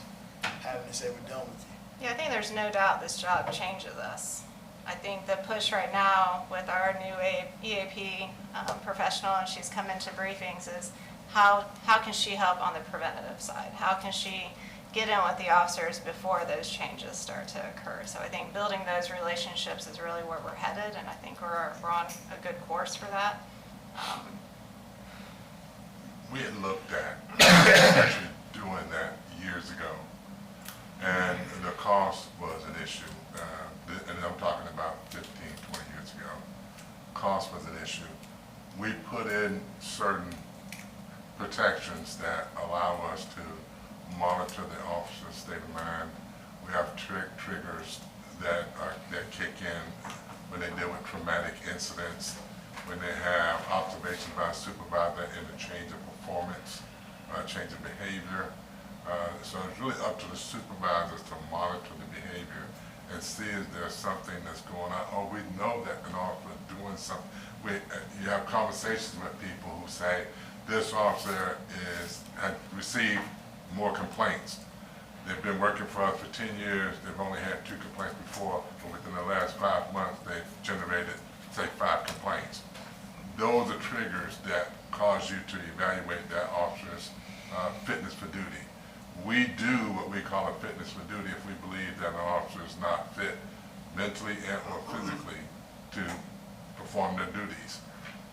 having to say we're done with you. Yeah, I think there's no doubt this job changes us. I think the push right now with our new EAP professional, and she's come into briefings, is how can she help on the preventative side? How can she get in with the officers before those changes start to occur? So I think building those relationships is really where we're headed, and I think we're on a good course for that. We had looked at actually doing that years ago, and the cost was an issue. And I'm talking about 15, 20 years ago. Cost was an issue. We put in certain protections that allow us to monitor the officer's state of mind. We have triggers that kick in when they deal with traumatic incidents, when they have observation by a supervisor in a change of performance, change of behavior. So it's really up to the supervisors to monitor the behavior and see if there's something that's going on, or we know that an officer is doing something. You have conversations with people who say, this officer has received more complaints. They've been working for us for 10 years, they've only had 2 complaints before, but within the last 5 months, they've generated, say, 5 complaints. Those are triggers that cause you to evaluate that officer's fitness for duty. We do what we call a fitness for duty if we believe that an officer is not fit mentally and or physically to perform their duties.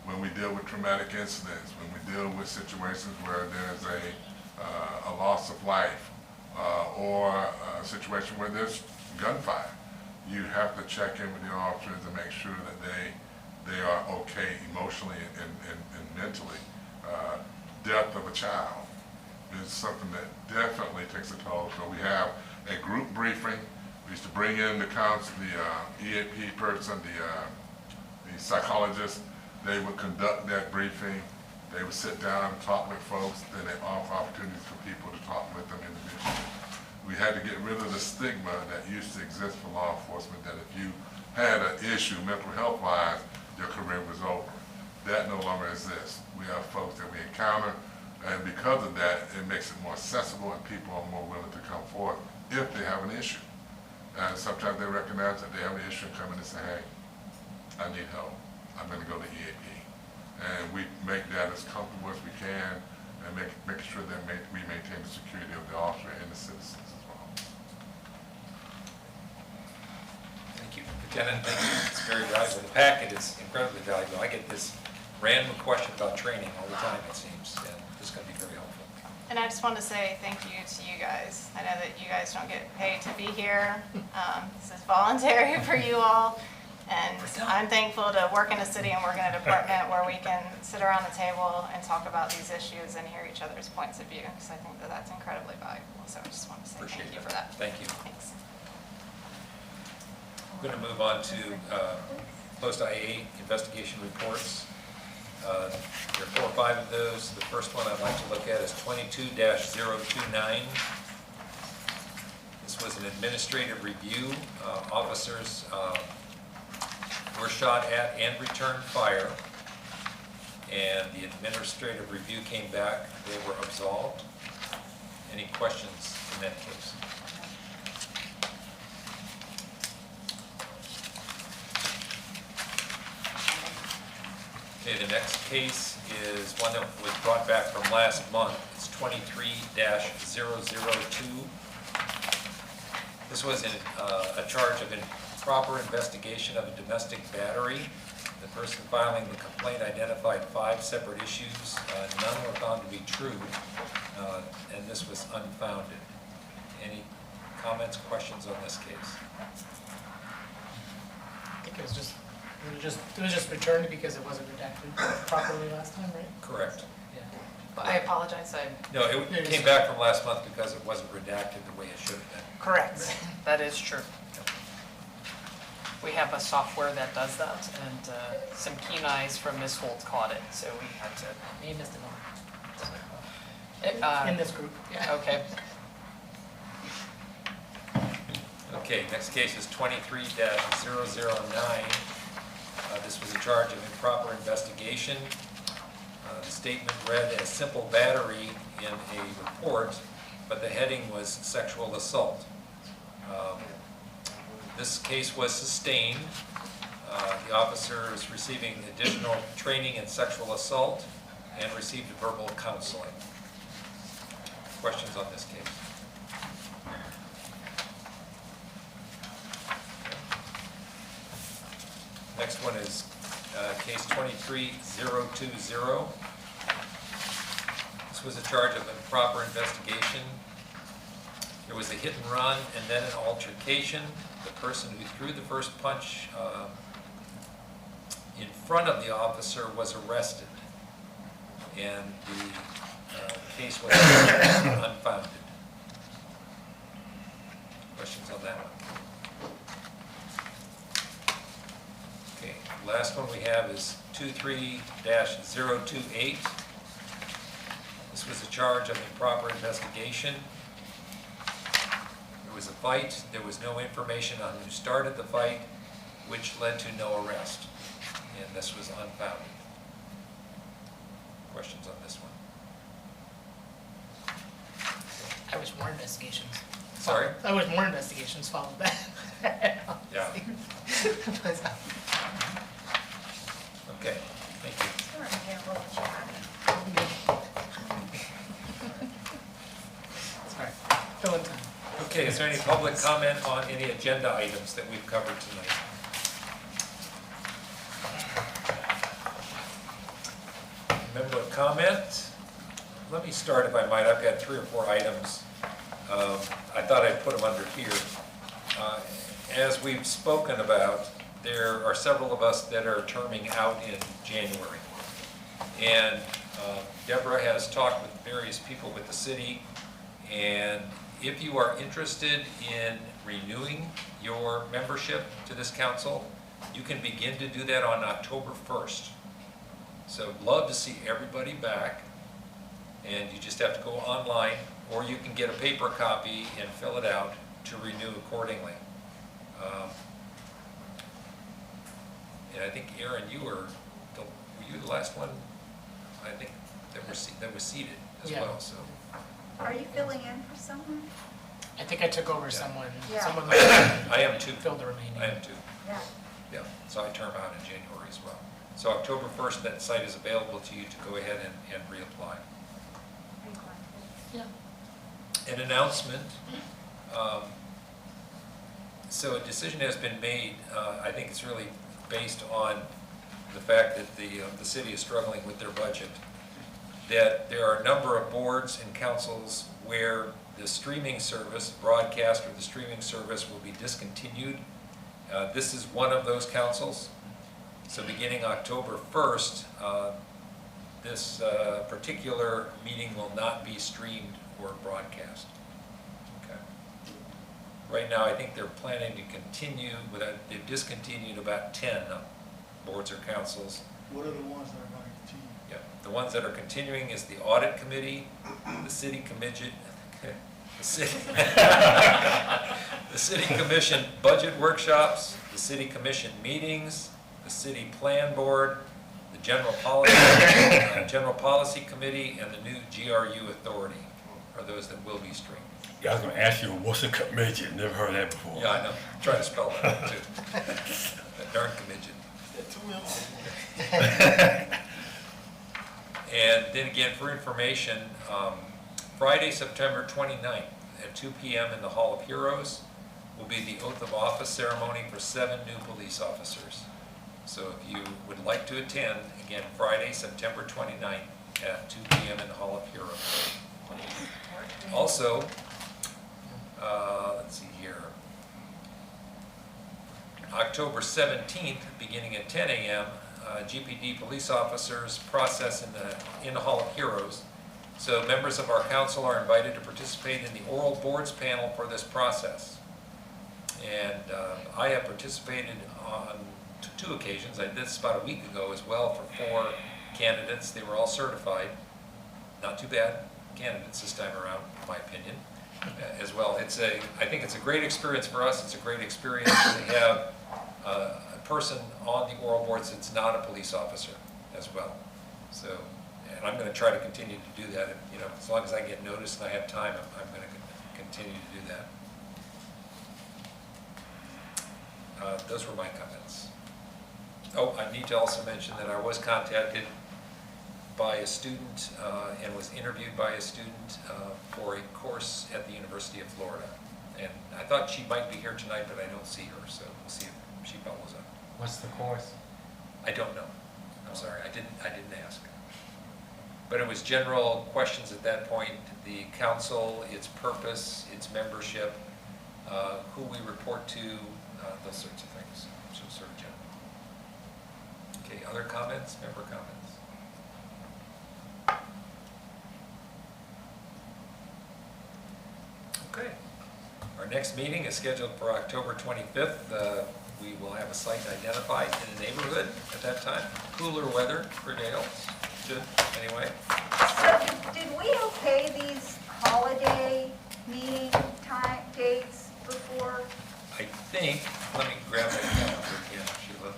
When we deal with traumatic incidents, when we deal with situations where there's a loss of life or a situation where there's gunfire, you have to check in with the officers and make sure that they are okay emotionally and mentally. Death of a child is something that definitely takes a toll. So we have a group briefing. We used to bring in the EAP person, the psychologist. They would conduct that briefing. They would sit down and talk with folks. Then they offer opportunities for people to talk with them individually. We had to get rid of the stigma that used to exist for law enforcement, that if you had an issue mental health wise, your career was over. That no longer exists. We have folks that we encounter, and because of that, it makes it more accessible and people are more willing to come forward if they have an issue. And sometimes they recognize that they have an issue and come in and say, hey, I need help. I'm going to go to EAP. And we make that as comfortable as we can and make sure that we maintain the security of the officer and the citizens as well. Thank you, Lieutenant. Thank you. It's very valuable. The packet is incredibly valuable. I get this random question about training all the time, it seems, and this is going to be very helpful. And I just want to say thank you to you guys. I know that you guys don't get paid to be here. This is voluntary for you all. And I'm thankful to work in a city and work in a department where we can sit around the table and talk about these issues and hear each other's points of view, because I think that that's incredibly valuable. So I just want to say thank you for that. Thank you. Thanks. We're going to move on to post-IA investigation reports. There are 4 or 5 of those. The first one I'd like to look at is 22-029. This was an administrative review. Officers were shot at and returned fire, and the administrative review came back. They were absolved. Any questions in that case? Okay, the next case is one that was brought back from last month. It's 23-002. This was a charge of improper investigation of a domestic battery. The person filing the complaint identified 5 separate issues. None were found to be true, and this was unfounded. Any comments, questions on this case? I think it was just returned because it wasn't redacted properly last time, right? Correct. Yeah. But I apologize, No, it came back from last month because it wasn't redacted the way it should have been. correct, that is true. We have a software that does that, and some keen eyes from Ms. Holt caught it, so we had to. They missed it Uh, in this group, yeah. Okay, Okay, next case is 23-009. This was a charge of improper investigation. The statement read as simple battery in a report, but the heading was sexual assault. This case was sustained. The officer is receiving additional training in sexual assault and received verbal counseling. Questions on this case? Next one is case 23020. This was a charge of improper investigation. There was a hit and run and then an altercation. The person who threw the first punch in front of the officer was arrested, and the case was unfounded. Questions on that one? Okay, last one we have is 23-028. This was a charge of improper investigation. There was a fight. There was no information on who started the fight, which led to no arrest. And this was unfounded. Questions on this one? I wish more investigations. Sorry? I wish more investigations followed that. Yeah. Okay, thank you. Sorry, fill in time. Okay, is there any public comment on any agenda items that we've covered tonight? Member of comment? Let me start if I might. I've got 3 or 4 items. I thought I'd put them under here. As we've spoken about, there are several of us that are terming out in January. And Deborah has talked with various people with the city, and if you are interested in renewing your membership to this council, you can begin to do that on October 1st. So love to see everybody back, and you just have to go online, or you can get a paper copy and fill it out to renew accordingly. And I think Aaron, you were you the last one? I think that was seated as Yeah. well. So Are you filling in for someone? I think I took over someone, Yeah. someone I am too. filled the remaining. I am too. Yeah. Yeah. So I term out in January as well. So October 1st, that site is available to you to go ahead and reapply. Yeah. An announcement. So a decision has been made. I think it's really based on the fact that the city is struggling with their budget. That there are a number of boards and councils where the streaming service, broadcast or the streaming service, will be discontinued. This is one of those councils. So beginning October 1st, this particular meeting will not be streamed or broadcast. Okay. Right now, I think they're planning to continue, they've discontinued about 10 boards or councils. What are the ones that are going to continue? Yeah, the ones that are continuing is the audit committee, the city commission, the city commission budget workshops, the city commission meetings, the city plan board, the general policy committee, and the new GRU authority are those that will be streamed. Yeah, I was gonna ask you, what's a comidget? Never heard that before. Yeah, I know. Try to spell that too. That darn comidget. And then again, for information, Friday, September 29th at 2 p.m. in the Hall of Heroes will be the oath of office ceremony for 7 new police officers. So if you would like to attend, again, Friday, September 29th at 2 p.m. in the Hall of Heroes. Also, let's see here, October 17th, beginning at 10 a.m., GPD police officers process in the Hall of Heroes. So members of our council are invited to participate in the oral boards panel for this process. And I have participated on 2 occasions. I did this about a week ago as well for 4 candidates. They were all certified. Not too bad candidates this time around, in my opinion, as well. I think it's a great experience for us. It's a great experience to have a person on the oral boards that's not a police officer as well. So, and I'm going to try to continue to do that. You know, as long as I get notice and I have time, I'm going to continue to do that. Those were my comments. Oh, I need to also mention that I was contacted by a student and was interviewed by a student for a course at the University of Florida. And I thought she might be here tonight, but I don't see her, so we'll see if she follows up. What's the course? I don't know. I'm sorry, I didn't ask. But it was general questions at that point, the council, its purpose, its membership, who we report to, those sorts of things. So sort of general. Okay, other comments, member comments? Okay. Our next meeting is scheduled for October 25th. We will have a site identified in the neighborhood at that time. Cooler weather prevails. Good, anyway. So did we okay these holiday meeting time dates before? I think, let me grab that calendar again, Sheila.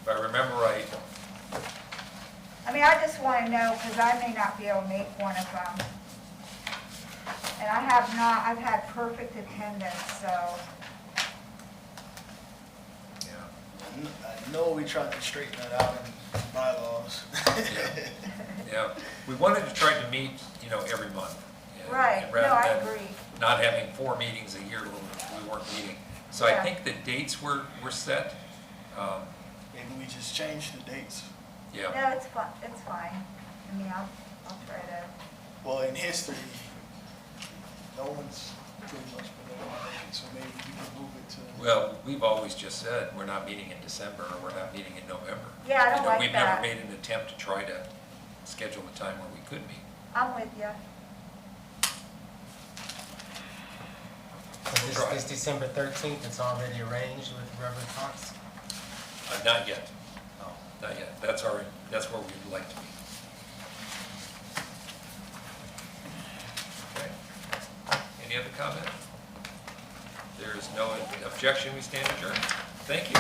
If I remember right, I mean, I just want to know, because I may not be able to make one of them. And I have not, I've had perfect attendance, so. yeah. I know we tried to straighten that out in bylaws. Yeah, we wanted to try to meet, you know, every month. And- Right, and no, rather I than agree. Not having 4 meetings a year, we weren't meeting. So I Yeah. think the dates were set. Maybe we just change the dates. Yeah, No, it's fine, it's fine. I mean, I'll try to, Well, in history, no one's pretty much been on it, so maybe we can move it to. well, we've always just said, we're not meeting in December, or we're not meeting in November. Yeah, I don't You know, like we've that. never made an attempt to try to schedule a time where we could meet. I'm with you. So this December 13th, it's already arranged with Reverend Cox? Not yet, Oh. not yet. That's where we'd like to be. Okay. Any other comment? There is no objection, we stand adjourned. Thank you.